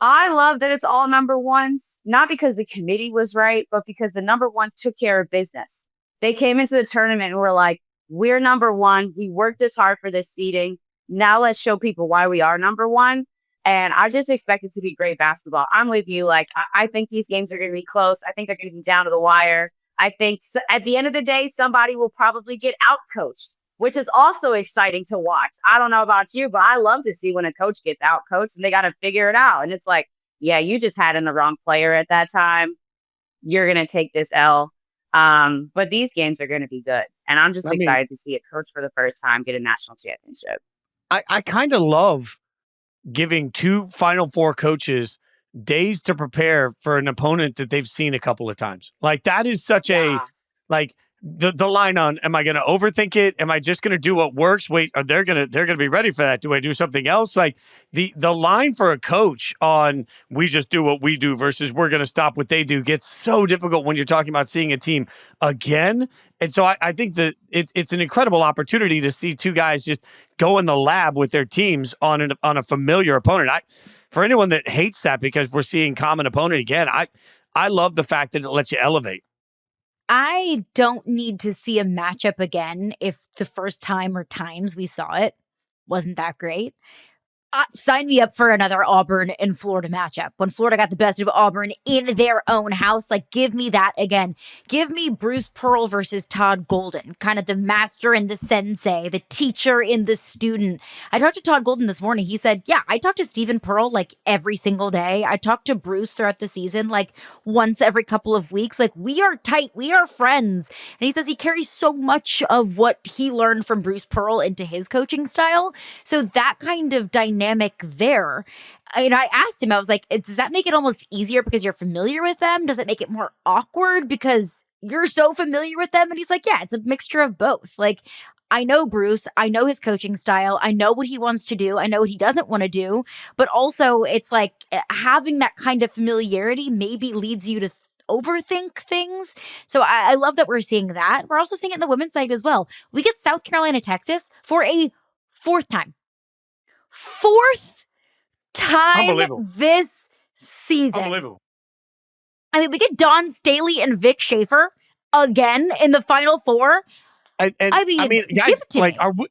love that it's all number ones, not because the committee was right, but because the number ones took care of business. They came into the tournament and were like, we're number one. We worked this hard for this seeding. Now let's show people why we are number one. And I just expect it to be great basketball. I'm with you. Like, I think these games are going to be close. I think they're going to be down to the wire. I think at the end of the day, somebody will probably get out-coached, which is also exciting to watch. I don't know about you, but I love to see when a coach gets out-coached and they got to figure it out. And it's like, yeah, you just had in the wrong player at that time. You're going to take this L. But these games are going to be good. And I'm just excited to see a coach for the first time get a national championship. I kind of love giving two Final Four coaches days to prepare for an opponent that they've seen a couple of times. Like, that is such the line on, am I going to overthink it? Am I just going to do what works? Wait, they're going to be ready for that. Do I do something else? Like, the line for a coach on we just do what we do versus we're going to stop what they do gets so difficult when you're talking about seeing a team again. And so I think that it's an incredible opportunity to see two guys just go in the lab with their teams on a familiar opponent. For anyone that hates that because we're seeing common opponent again, I love the fact that it lets you elevate. I don't need to see a matchup again if the first time or times we saw it wasn't that great. Sign me up for another Auburn and Florida matchup. When Florida got the best of Auburn in their own house, like, give me that again. Give me Bruce Pearl versus Todd Golden, kind of the master and the sensei, the teacher and the student. I talked to Todd Golden this morning. He said, yeah, I talk to Stephen Pearl like every single day. I talk to Bruce throughout the season like once every couple of weeks. Like, we are tight. We are friends. And he says he carries so much of what he learned from Bruce Pearl into his coaching style. So that kind of dynamic there. And I asked him, I was like, does that make it almost easier because you're familiar with them? Does it make it more awkward because you're so familiar with them? And he's like, yeah, it's a mixture of both. Like, I know Bruce, I know his coaching style, I know what he wants to do, I know what he doesn't want to do, but also it's like having that kind of familiarity maybe leads you to overthink things. So I love that we're seeing that. We're also seeing it in the women's side as well. We get South Carolina, Texas for a fourth time. Fourth time Unbelievable. this season. Unbelievable. I mean, we get Dawn Staley and Vic Schaefer again in the Final Four. I mean, give guys, it to like, me.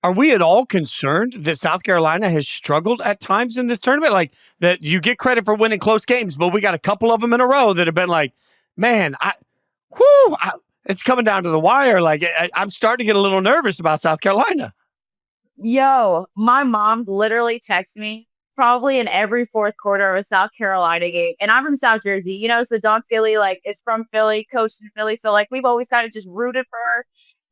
are we at all concerned that South Carolina has struggled at times in this tournament? Like, that you get credit for winning close games, but we got a couple of them in a row that have been like, man, it's coming down to the wire. Like, I'm starting to get a little nervous about South Carolina. Yo, my mom literally texts me probably in every fourth quarter of a South Carolina game. And I'm from South Jersey, you know, so Dawn Staley, like, is from Philly, coached in Philly. So, like, we've always kind of just rooted for her.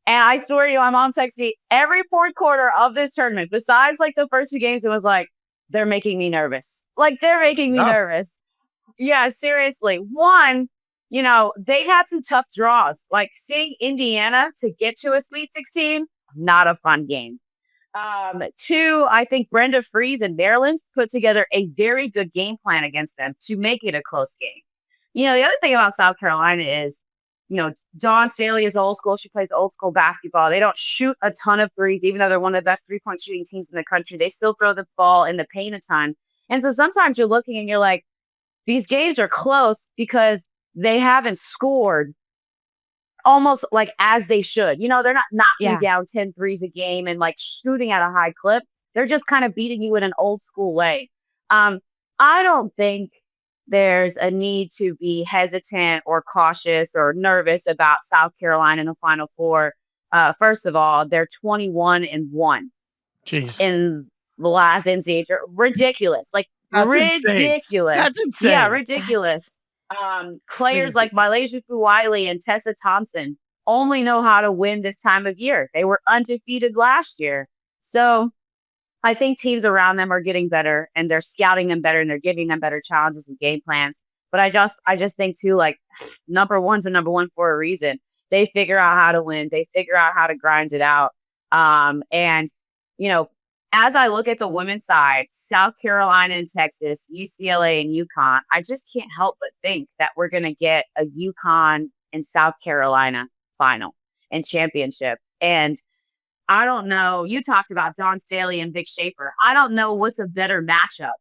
And I swear to you, my mom texts me every fourth quarter of this tournament, besides, like, the first two games, it was like, they're making me nervous. Like, they're making me nervous. Yeah, seriously. One, you know, they had some tough draws. Like, seeing Indiana to get to a Sweet 16, not a fun game. Two, I think Brenda Freeze and Maryland put together a very good game plan against them to make it a close game. You know, the other thing about South Carolina is, you know, Dawn Staley is old school. She plays old school basketball. They don't shoot a ton of threes, even though they're one of the best three-point shooting teams in the country. They still throw the ball in the paint a ton. And so sometimes you're looking and you're like, these games are close because they haven't scored almost like as they should. You know, they're not knocking down 10 threes a game and like shooting at a high clip. They're just kind of beating you in an old school way. I don't think there's a need to be hesitant or cautious or nervous about South Carolina in the Final Four. First of all, they're 21-1 in the last NCAA. Ridiculous. Like, that's ridiculous. Insane. That's insane. Yeah, ridiculous. Players like Malaysia Fuwiley and Tessa Thompson only know how to win this time of year. They were undefeated last year. So I think teams around them are getting better and they're scouting them better and they're giving them better challenges and game plans. But I just think too, like, number one's a number one for a reason. They figure out how to win. They figure out how to grind it out. And, you know, as I look at the women's side, South Carolina and Texas, UCLA and UConn, I just can't help but think that we're going to get a UConn and South Carolina final and championship. And I don't know. You talked about Dawn Staley and Vic Schaefer. I don't know what's a better matchup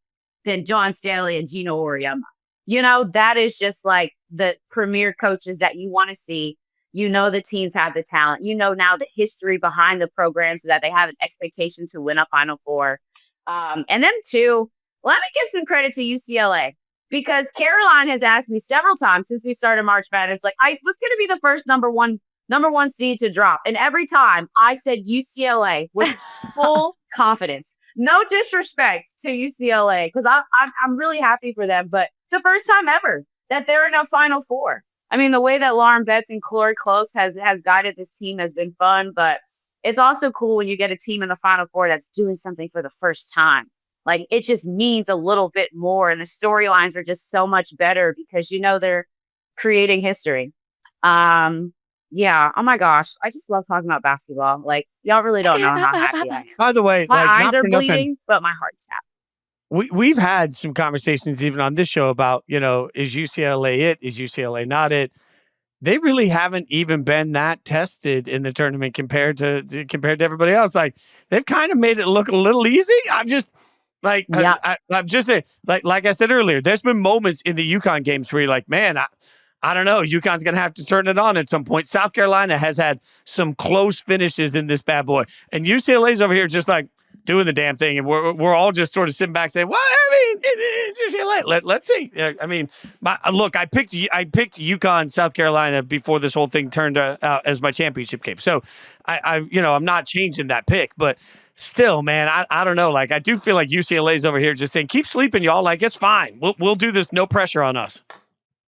than Dawn Staley and Gino Auriemma. You know, that is just like the premier coaches that you want to see. You know, the teams have the talent. You know now the history behind the program so that they have an expectation to win a Final Four. And then two, let me give some credit to UCLA because Caroline has asked me several times since we started March Madness, like, Ice, what's going to be the first number one seed to drop? And every time I said UCLA with full confidence. No disrespect to UCLA because I'm really happy for them, but it's the first time ever that they're in a Final Four. I mean, the way that Lauren Betts and Chloe Close has guided this team has been fun, but it's also cool when you get a team in the Final Four that's doing something for the first time. Like, it just means a little bit more, and the storylines are just so much better because, you know, they're creating history. Yeah. Oh my gosh. I just love talking about basketball. Like, y'all really don't know how happy I am. By the way, my like, eyes are bleeding, but my heart's happy. We've had some conversations even on this show about, you know, is UCLA it? Is UCLA not it? They really haven't even been that tested in the tournament compared to everybody else. Like, they've kind of made it look a little easy. I'm just like, I'm just saying, like I said earlier, there's been moments in the UConn games where you're like, man, I don't know. UConn's going to have to turn it on at some point. South Carolina has had some close finishes in this bad boy. And UCLA's over here just like doing the damn thing. And we're all just sort of sitting back saying, well, I mean, it's UCLA. Let's see. I mean, look, I picked UConn, South Carolina before this whole thing turned out as my championship game. So I'm not changing that pick. But still, man, I don't know. Like, I do feel like UCLA's over here just saying, keep sleeping, y'all. Like, it's fine. We'll do this. No pressure on us.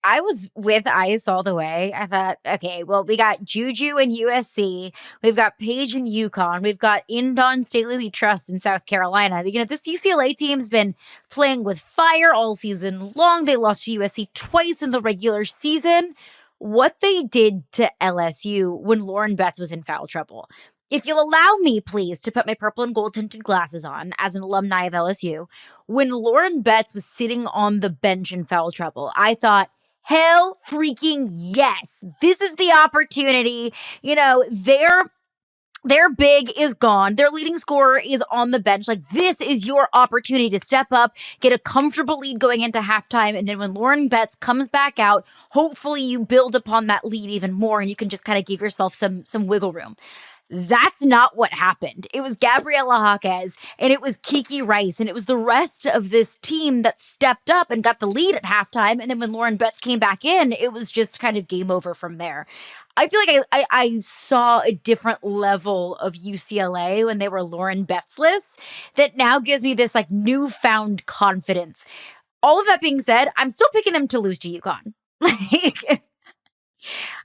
I was with Ice all the way. I thought, okay, well, we got Juju and USC. We've got Paige and UConn. We've got Dawn Staley we trust in South Carolina. You know, this UCLA team's been playing with fire all season long. They lost to USC twice in the regular season. What they did to LSU when Lauren Betts was in foul trouble. If you'll allow me, please, to put my purple and gold tinted glasses on as an alumni of LSU, when Lauren Betts was sitting on the bench in foul trouble, I thought, hell freaking yes. This is the opportunity. You know, their big is gone. Their leading scorer is on the bench. Like, this is your opportunity to step up, get a comfortable lead going into halftime. And then when Lauren Betts comes back out, hopefully you build upon that lead even more and you can just kind of give yourself some wiggle room. That's not what happened. It was Gabriela Jaquez and it was Kiki Rice and it was the rest of this team that stepped up and got the lead at halftime. And then when Lauren Betts came back in, it was just kind of game over from there. I feel like I saw a different level of UCLA when they were Lauren Betts-less that now gives me this like newfound confidence. All of that being said, I'm still picking them to lose to UConn. Like,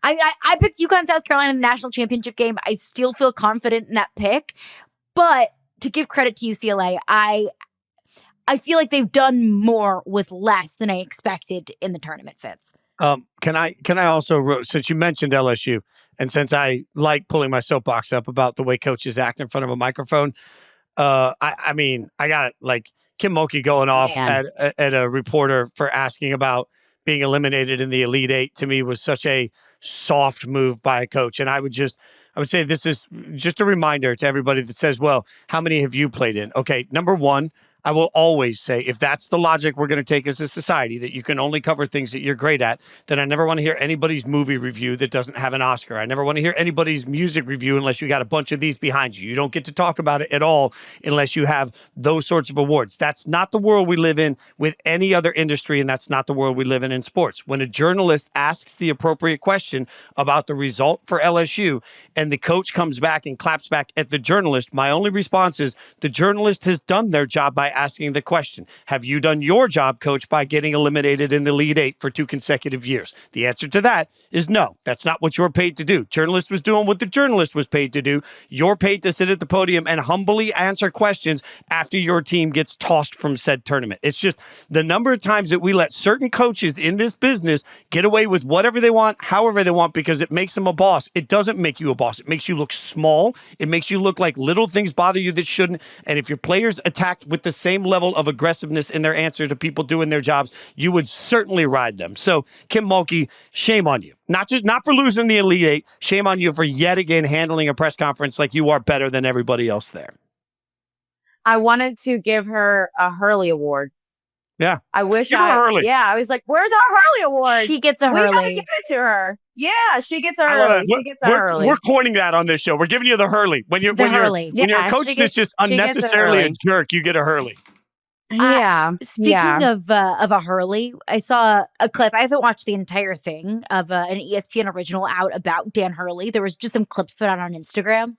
I picked UConn South Carolina in the national championship game. I still feel confident in that pick. But to give credit to UCLA, I feel like they've done more with less than I expected in the tournament, Fitz. Can I also, since you mentioned LSU, and since I like pulling my soapbox up about the way coaches act in front of a microphone, I mean, I got it. Like Kim Mulkey going off at a reporter for asking about being eliminated in the Elite Eight, to me was such a soft move by a coach. And I would say this is just a reminder to everybody that says, well, how many have you played in? Okay, number one, I will always say, if that's the logic we're going to take as a society, that you can only cover things that you're great at, then I never want to hear anybody's movie review that doesn't have an Oscar. I never want to hear anybody's music review unless you got a bunch of these behind you. You don't get to talk about it at all unless you have those sorts of awards. That's not the world we live in with any other industry, and that's not the world we live in sports. When a journalist asks the appropriate question about the result for LSU, and the coach comes back and claps back at the journalist, my only response is the journalist has done their job by asking the question. Have you done your job, coach, by getting eliminated in the Elite Eight for 2 consecutive years? The answer to that is no. That's not what you're paid to do. Journalist was doing what the journalist was paid to do. You're paid to sit at the podium and humbly answer questions after your team gets tossed from said tournament. It's just the number of times that we let certain coaches in this business get away with whatever they want, however they want, because it makes them a boss. It doesn't make you a boss. It makes you look small. It makes you look like little things bother you that shouldn't. And if your players attacked with the same level of aggressiveness in their answer to people doing their jobs, you would certainly ride them. So, Kim Mulkey, shame on you. Not for losing the Elite Eight. Shame on you for yet again handling a press conference like you are better than everybody else there. I wanted to give her a Hurley Award. Yeah. I wish give her Hurley. Yeah, I was like, where's our Hurley Award? She gets a Hurley. We haven't given it to her. Yeah, she gets a Hurley. She gets a Hurley. We're coining that on this show. We're giving you the Hurley. When you're a coach that's just unnecessarily a jerk, you get a Hurley. Yeah. Speaking of a Hurley, I saw a clip. I haven't watched the entire thing of an ESPN original out about Dan Hurley. There was just some clips put out on Instagram.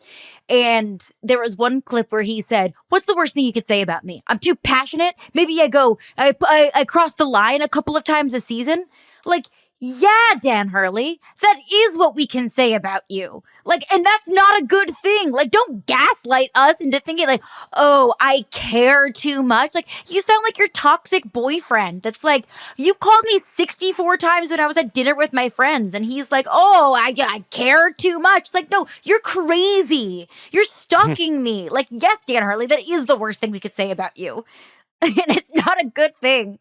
And there was one clip where he said, "What's the worst thing you could say about me? I'm too passionate. Maybe I cross the line a couple of times a season." Like, yeah, Dan Hurley, that is what we can say about you. Like, and that's not a good thing. Like, don't gaslight us into thinking like, oh, I care too much. Like, you sound like your toxic boyfriend. That's like, you called me 64 times when I was at dinner with my friends. And he's like, oh, I care too much. It's like, no, you're crazy. You're stalking me. Like, yes, Dan Hurley, that is the worst thing we could say about you. And it's not a good thing.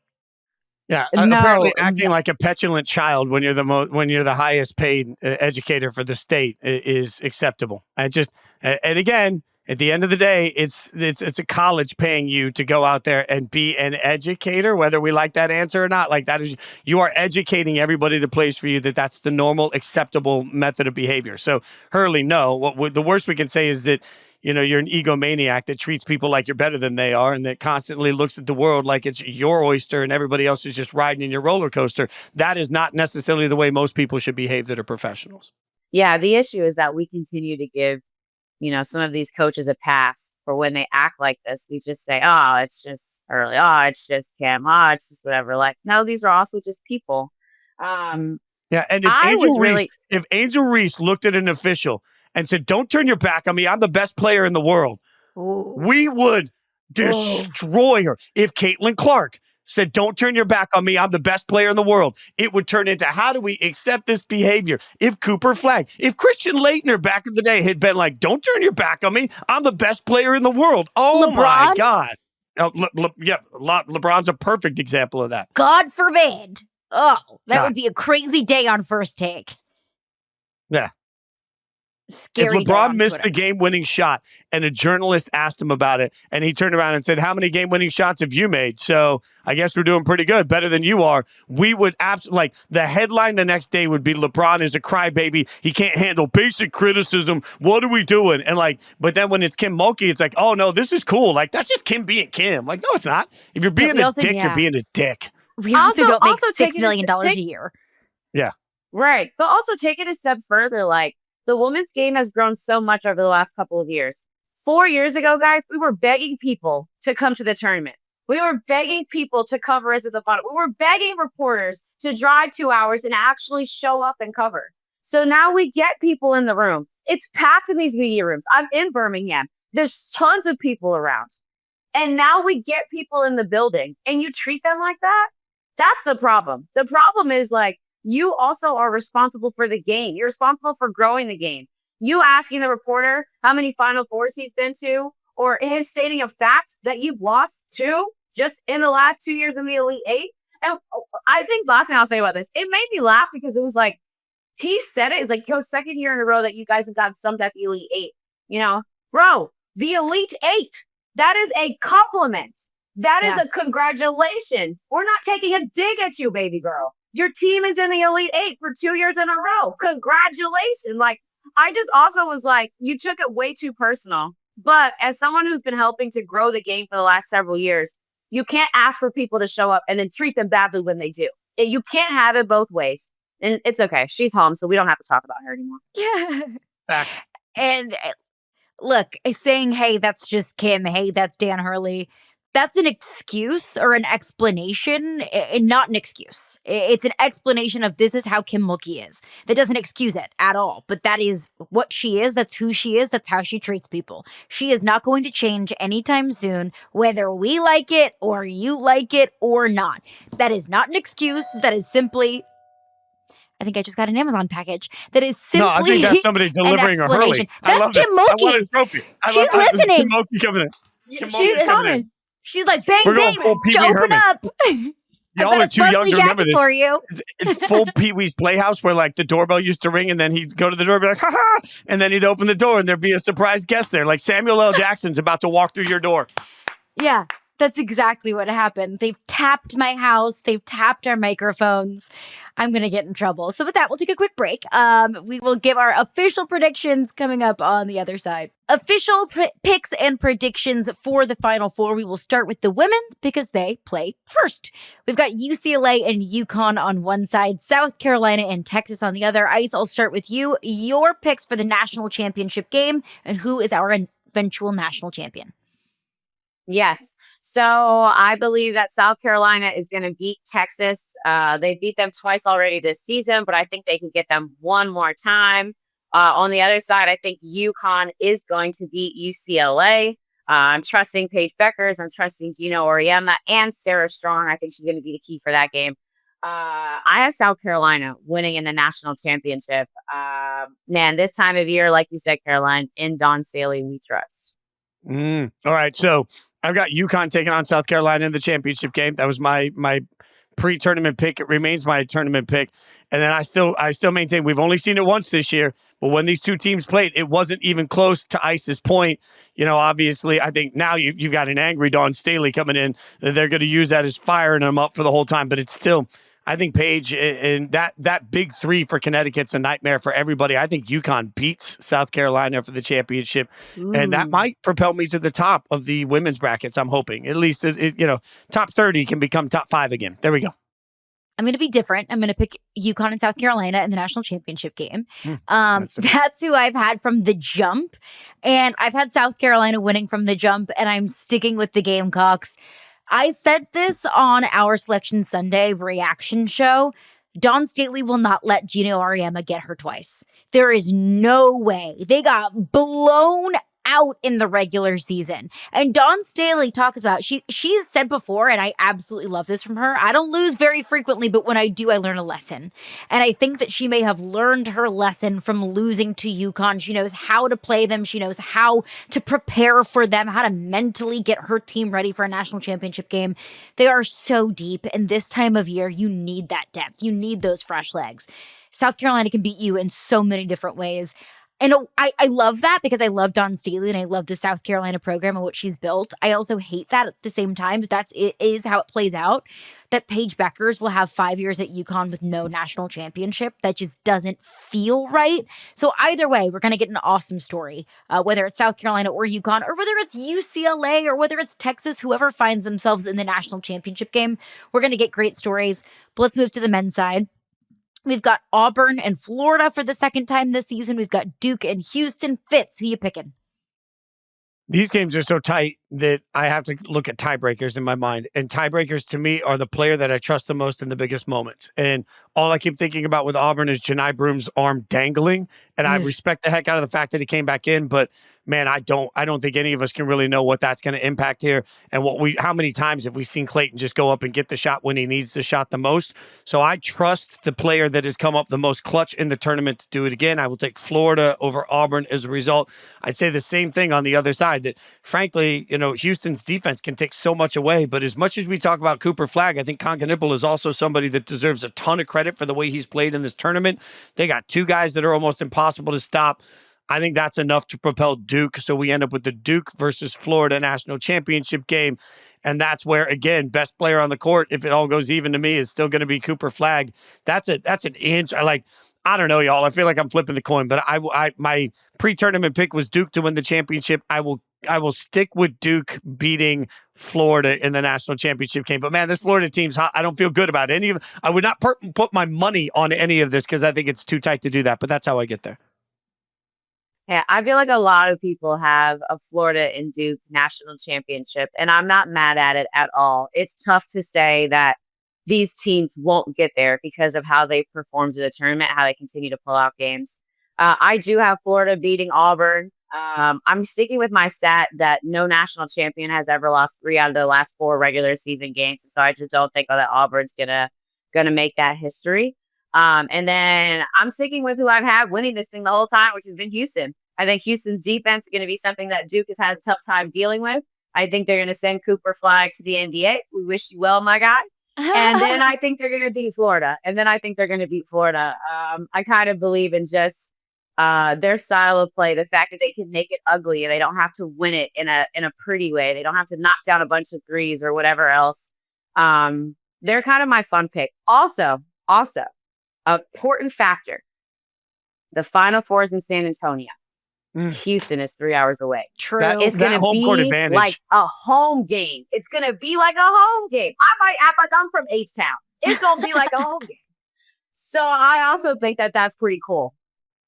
Yeah, apparently acting like a petulant child when you're the highest paid educator for the state is acceptable. And again, at the end of the day, it's a college paying you to go out there and be an educator, whether we like that answer or not. Like, that is, you are educating everybody that plays for you that's the normal, acceptable method of behavior. So Hurley, no. The worst we can say is that, you know, you're an egomaniac that treats people like you're better than they are and that constantly looks at the world like it's your oyster and everybody else is just riding in your roller coaster. That is not necessarily the way most people should behave that are professionals. Yeah, the issue is that we continue to give, you know, some of these coaches a pass for when they act like this. We just say, oh, it's just Hurley. Oh, it's just Kim. Oh, it's just whatever. Like, no, these are also just people. Yeah, and if Angel Reese looked at an official and said, "Don't turn your back on me. I'm the best player in the world," we would destroy her. If Caitlin Clark said, "Don't turn your back on me. I'm the best player in the world," it would turn into, how do we accept this behavior? If Cooper Flagg, if Christian Laettner back in the day had been like, "Don't turn your back on me. I'm the best player in the world." Oh, LeBron? My God. LeBron's a perfect example of that. God forbid. Oh, that God. would be a crazy day on First Take. Yeah. Scary If day LeBron on missed Twitter. the game-winning shot and a journalist asked him about it, and he turned around and said, how many game-winning shots have you made? So I guess we're doing pretty good, better than you are. We would absolutely, like, the headline the next day would be LeBron is a crybaby. He can't handle basic criticism. What are we doing? And, like, but then when it's Kim Mulkey, it's like, oh, no, this is cool. Like, that's just Kim being Kim. Like, no, it's not. If you're being a dick, you're being a dick. We also don't make take $6 million a year. Yeah. Right. But also take it a step further. Like, the women's game has grown so much over the last couple of years. 4 years ago, guys, we were begging people to come to the tournament. We were begging people to cover us at the bottom. We were begging reporters to drive 2 hours and actually show up and cover. So now we get people in the room. It's packed in these media rooms. I'm in Birmingham. There's tons of people around. And now we get people in the building and you treat them like that. That's the problem. The problem is, like, you also are responsible for the game. You're responsible for growing the game. You asking the reporter how many Final Fours he's been to, or him stating a fact that you've lost to just in the last 2 years in the Elite Eight. And I think last thing I'll say about this, it made me laugh because it was like, he said it. It's like, yo, second year in a row that you guys have gotten stumped at the Elite Eight. You know, bro, the Elite Eight, that is a compliment. That is a congratulations. We're not taking a dig at you, baby girl. Your team is in the Elite Eight for 2 years in a row. Congratulations. Like, I just also was like, you took it way too personal. But as someone who's been helping to grow the game for the last several years, you can't ask for people to show up and then treat them badly when they do. You can't have it both ways. And it's okay. She's home, so we don't have to talk about her anymore. Yeah. Facts. And look, saying, hey, that's just Kim. Hey, that's Dan Hurley. That's an excuse or an explanation, and not an excuse. It's an explanation of this is how Kim Mulkey is. That doesn't excuse it at all, but that is what she is. That's who she is. That's how she treats people. She is not going to change anytime soon, whether we like it or you like it or not. That is not an excuse. That is simply... I think I just got an Amazon package. That is simply No, I think that's somebody delivering a Hurley. That's Kim Mulkey. I want a trophy. She's listening. Kim Mulkey coming in. She's coming. She's like, bang, We're bang, going full Pee Wee open Herman. up. Y'all are too young to remember this. For you. It's full Pee Wee's Playhouse where, like, the doorbell used to ring and then he'd go to the door and be like, ha ha, and then he'd open the door and there'd be a surprise guest there. Like Samuel L. Jackson's about to walk through your door. Yeah, that's exactly what happened. They've tapped my house. They've tapped our microphones. I'm going to get in trouble. So with that, we'll take a quick break. We will give our official predictions coming up on the other side. Official picks and predictions for the Final Four. We will start with the women because they play first. We've got UCLA and UConn on one side, South Carolina and Texas on the other. Ice, I'll start with you. Your picks for the national championship game and who is our eventual national champion. Yes. So I believe that South Carolina is going to beat Texas. They beat them twice already this season, but I think they can get them one more time. On the other side, I think UConn is going to beat UCLA. I'm trusting Paige Bueckers. I'm trusting Gino Auriemma and Sarah Strong. I think she's going to be the key for that game. I have South Carolina winning in the national championship. Man, this time of year, like you said, Caroline, in Dawn Staley, we trust. All right, so I've got UConn taking on South Carolina in the championship game. That was my pre-tournament pick. It remains my tournament pick. And then I still maintain we've only seen it once this year, but when these two teams played, it wasn't even close to Ice's point. You know, obviously, I think now you've got an angry Dawn Staley coming in. They're going to use that as firing them up for the whole time, but it's still, I think Paige and that big three for Connecticut's a nightmare for everybody. I think UConn beats South Carolina for the championship, and that might propel me to the top of the women's brackets. I'm hoping at least top 30 can become top 5 again. There we go. I'm going to be different. I'm going to pick UConn and South Carolina in the national championship game. That's who I've had from the jump, and I've had South Carolina winning from the jump, and I'm sticking with the Gamecocks. I said this on our Selection Sunday reaction show. Dawn Staley will not let Gino Auriemma get her twice. There is no way. They got blown out in the regular season. And Dawn Staley talks about, she's said before, and I absolutely love this from her, I don't lose very frequently, but when I do, I learn a lesson. And I think that she may have learned her lesson from losing to UConn. She knows how to play them. She knows how to prepare for them, how to mentally get her team ready for a national championship game. They are so deep, and this time of year, you need that depth. You need those fresh legs. South Carolina can beat you in so many different ways. And I love that because I love Dawn Staley and I love the South Carolina program and what she's built. I also hate that at the same time, but it is how it plays out, that Paige Bueckers will have 5 years at UConn with no national championship. That just doesn't feel right. So either way, we're going to get an awesome story, whether it's South Carolina or UConn, or whether it's UCLA or whether it's Texas, whoever finds themselves in the national championship game. We're going to get great stories. But let's move to the men's side. We've got Auburn and Florida for the second time this season. We've got Duke and Houston. Fitz, who you picking? These games are so tight that I have to look at tiebreakers in my mind. And tiebreakers to me are the player that I trust the most in the biggest moments. And all I keep thinking about with Auburn is Janai Broom's arm dangling. And I respect the heck out of the fact that he came back in, but man, I don't think any of us can really know what that's going to impact here. And how many times have we seen Clayton just go up and get the shot when he needs the shot the most? So I trust the player that has come up the most clutch in the tournament to do it again. I will take Florida over Auburn as a result. I'd say the same thing on the other side, that frankly, Houston's defense can take so much away. But as much as we talk about Cooper Flagg, I think Conganipple is also somebody that deserves a ton of credit for the way he's played in this tournament. They got two guys that are almost impossible to stop. I think that's enough to propel Duke. So we end up with the Duke versus Florida national championship game. And that's where, again, best player on the court, if it all goes even to me, is still going to be Cooper Flagg. That's an inch. I don't know, y'all. I feel like I'm flipping the coin, but my pre-tournament pick was Duke to win the championship. I will stick with Duke beating Florida in the national championship game. But man, this Florida team's hot. I don't feel good about any of it. I would not put my money on any of this because I think it's too tight to do that. But that's how I get there. Yeah, I feel like a lot of people have a Florida and Duke national championship, and I'm not mad at it at all. It's tough to say that these teams won't get there because of how they performed in the tournament, how they continue to pull out games. I do have Florida beating Auburn. I'm sticking with my stat that no national champion has ever lost 3 out of the last 4 regular season games. So I just don't think that Auburn's gonna make that history. And then I'm sticking with who I've had winning this thing the whole time, which has been Houston. I think Houston's defense is going to be something that Duke has had a tough time dealing with. I think they're going to send Cooper Flagg to the NBA. We wish you well, my guy. And then I think they're going to beat Florida. I kind of believe in just their style of play, the fact that they can make it ugly and they don't have to win it in a pretty way. They don't have to knock down a bunch of threes or whatever else. They're kind of my fun pick. Also, important factor, the Final Four is in San Antonio. Houston is 3 hours away. True. It's going to be like a home game. It's going to be like a home game. I might act like I'm from H-Town. It's going to be like a home game. So I also think that that's pretty cool.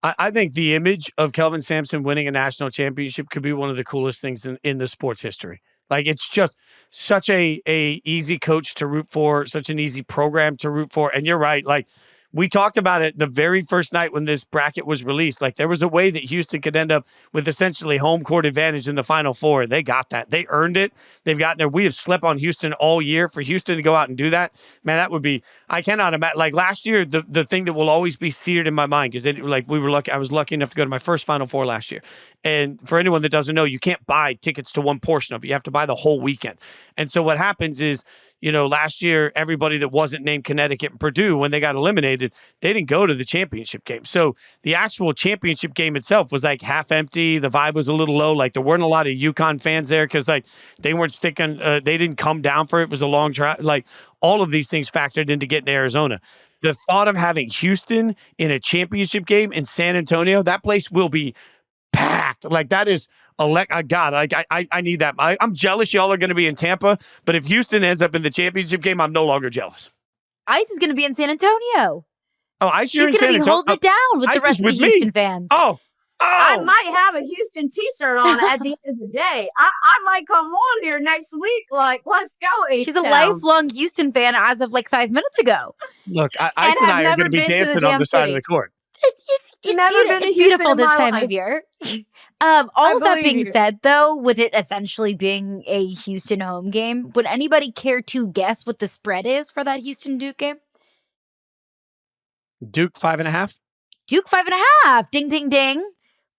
I think the image of Kelvin Sampson winning a national championship could be one of the coolest things in the sports history. Like, it's just such a easy coach to root for, such an easy program to root for. And you're right. Like, we talked about it the very first night when this bracket was released. Like, there was a way that Houston could end up with essentially home court advantage in the Final Four. They got that. They earned it. They've gotten there. We have slept on Houston all year. For Houston to go out and do that, man, that would be, I cannot imagine. Like, last year, the thing that will always be seared in my mind, because I was lucky enough to go to my first Final Four last year. And for anyone that doesn't know, you can't buy tickets to one portion of it. You have to buy the whole weekend. And so what happens is, last year, everybody that wasn't named Connecticut and Purdue, when they got eliminated, they didn't go to the championship game. So the actual championship game itself was like half empty. The vibe was a little low. Like, there weren't a lot of UConn fans there because they weren't sticking. They didn't come down for it. It was a long drive. Like, all of these things factored into getting to Arizona. The thought of having Houston in a championship game in San Antonio, that place will be packed. Like, that is God, I need that. I'm jealous y'all are going to be in Tampa, but if Houston ends up in the championship game, I'm no longer jealous. Ice is going to be in San Antonio. Oh, Ice, she's going to be holding it down with the rest of the Houston fans. Oh. I might have a Houston t-shirt on at the end of the day. I might come on here next week. Like, let's go, H-Town. She's a lifelong Houston fan as of like 5 minutes ago. Look, Ice and I are going to be dancing on the side of the court. It's Never been to it's Houston beautiful in this my time life. of year. All of that believe being you. said, though, with it essentially being a Houston home game, would anybody care to guess what the spread is for that Houston Duke game? Duke 5.5. Duke 5.5. Ding, ding, ding.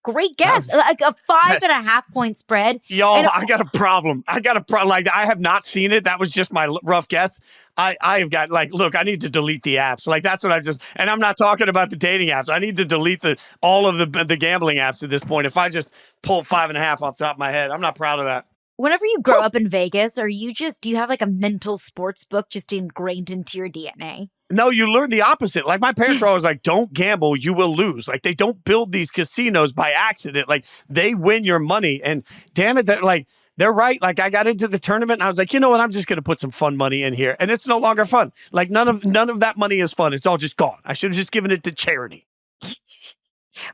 Great guess. Like a 5.5 point spread. Y'all, And- I got a problem. Like, I have not seen it. That was just my rough guess. I have got, like, look, I need to delete the apps. Like, that's what and I'm not talking about the dating apps. I need to delete all of the gambling apps at this point. If I just pull 5.5 off the top of my head, I'm not proud of that. Whenever you grow up in Vegas, do you have like a mental sports book just ingrained into your DNA? No, you learn the opposite. Like, my parents were always like, don't gamble, you will lose. Like, they don't build these casinos by accident. Like, they win your money. And damn it, they're right. Like, I got into the tournament and I was like, you know what? I'm just going to put some fun money in here. And it's no longer fun. Like, none of that money is fun. It's all just gone. I should have just given it to charity.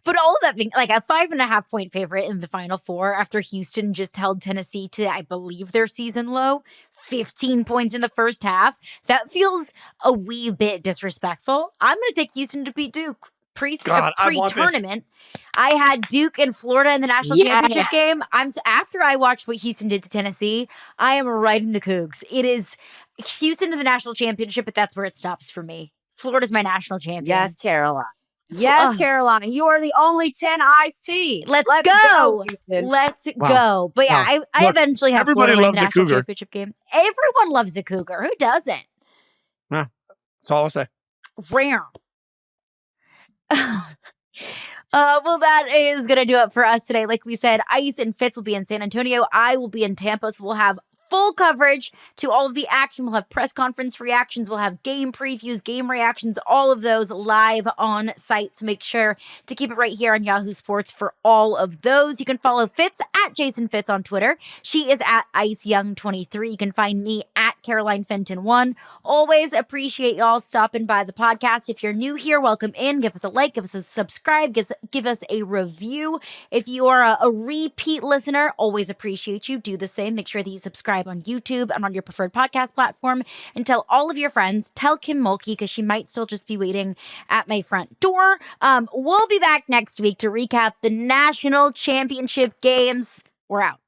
But all of that being like a 5.5 point favorite in the Final Four after Houston just held Tennessee to, I believe, their season low, 15 points in the first half. That feels a wee bit disrespectful. I'm going to take Houston to beat Duke pre-tournament. I had Duke and Florida in the national championship game. After I watched what Houston did to Tennessee, I am riding the Cougs. It is Houston to the national championship, but that's where it stops for me. Florida's my national champion. Yes, Carolina. Yes, Carolina. You are the only 10 iced tea. Let's go. Houston. Let's go. But yeah, I eventually have everybody Florida in loves the a national Cougar. championship game. Everyone loves a Cougar. Who doesn't? That's all I'll say. Rare. Well, that is going to do it for us today. Like we said, Ice and Fitz will be in San Antonio. I will be in Tampa, so we'll have full coverage to all of the action. We'll have press conference reactions. We'll have game previews, game reactions, all of those live on site. So make sure to keep it right here on Yahoo Sports for all of those. You can follow Fitz at Jason Fitz on Twitter. She is at IceYoung23. You can find me at Caroline Fenton 1. Always appreciate y'all stopping by the podcast. If you're new here, welcome in. Give us a like, give us a subscribe, give us a review. If you are a repeat listener, always appreciate you. Do the same. Make sure that you subscribe on YouTube and on your preferred podcast platform, and tell all of your friends. Tell Kim Mulkey, because she might still just be waiting at my front door. We'll be back next week to recap the national championship games. We're out.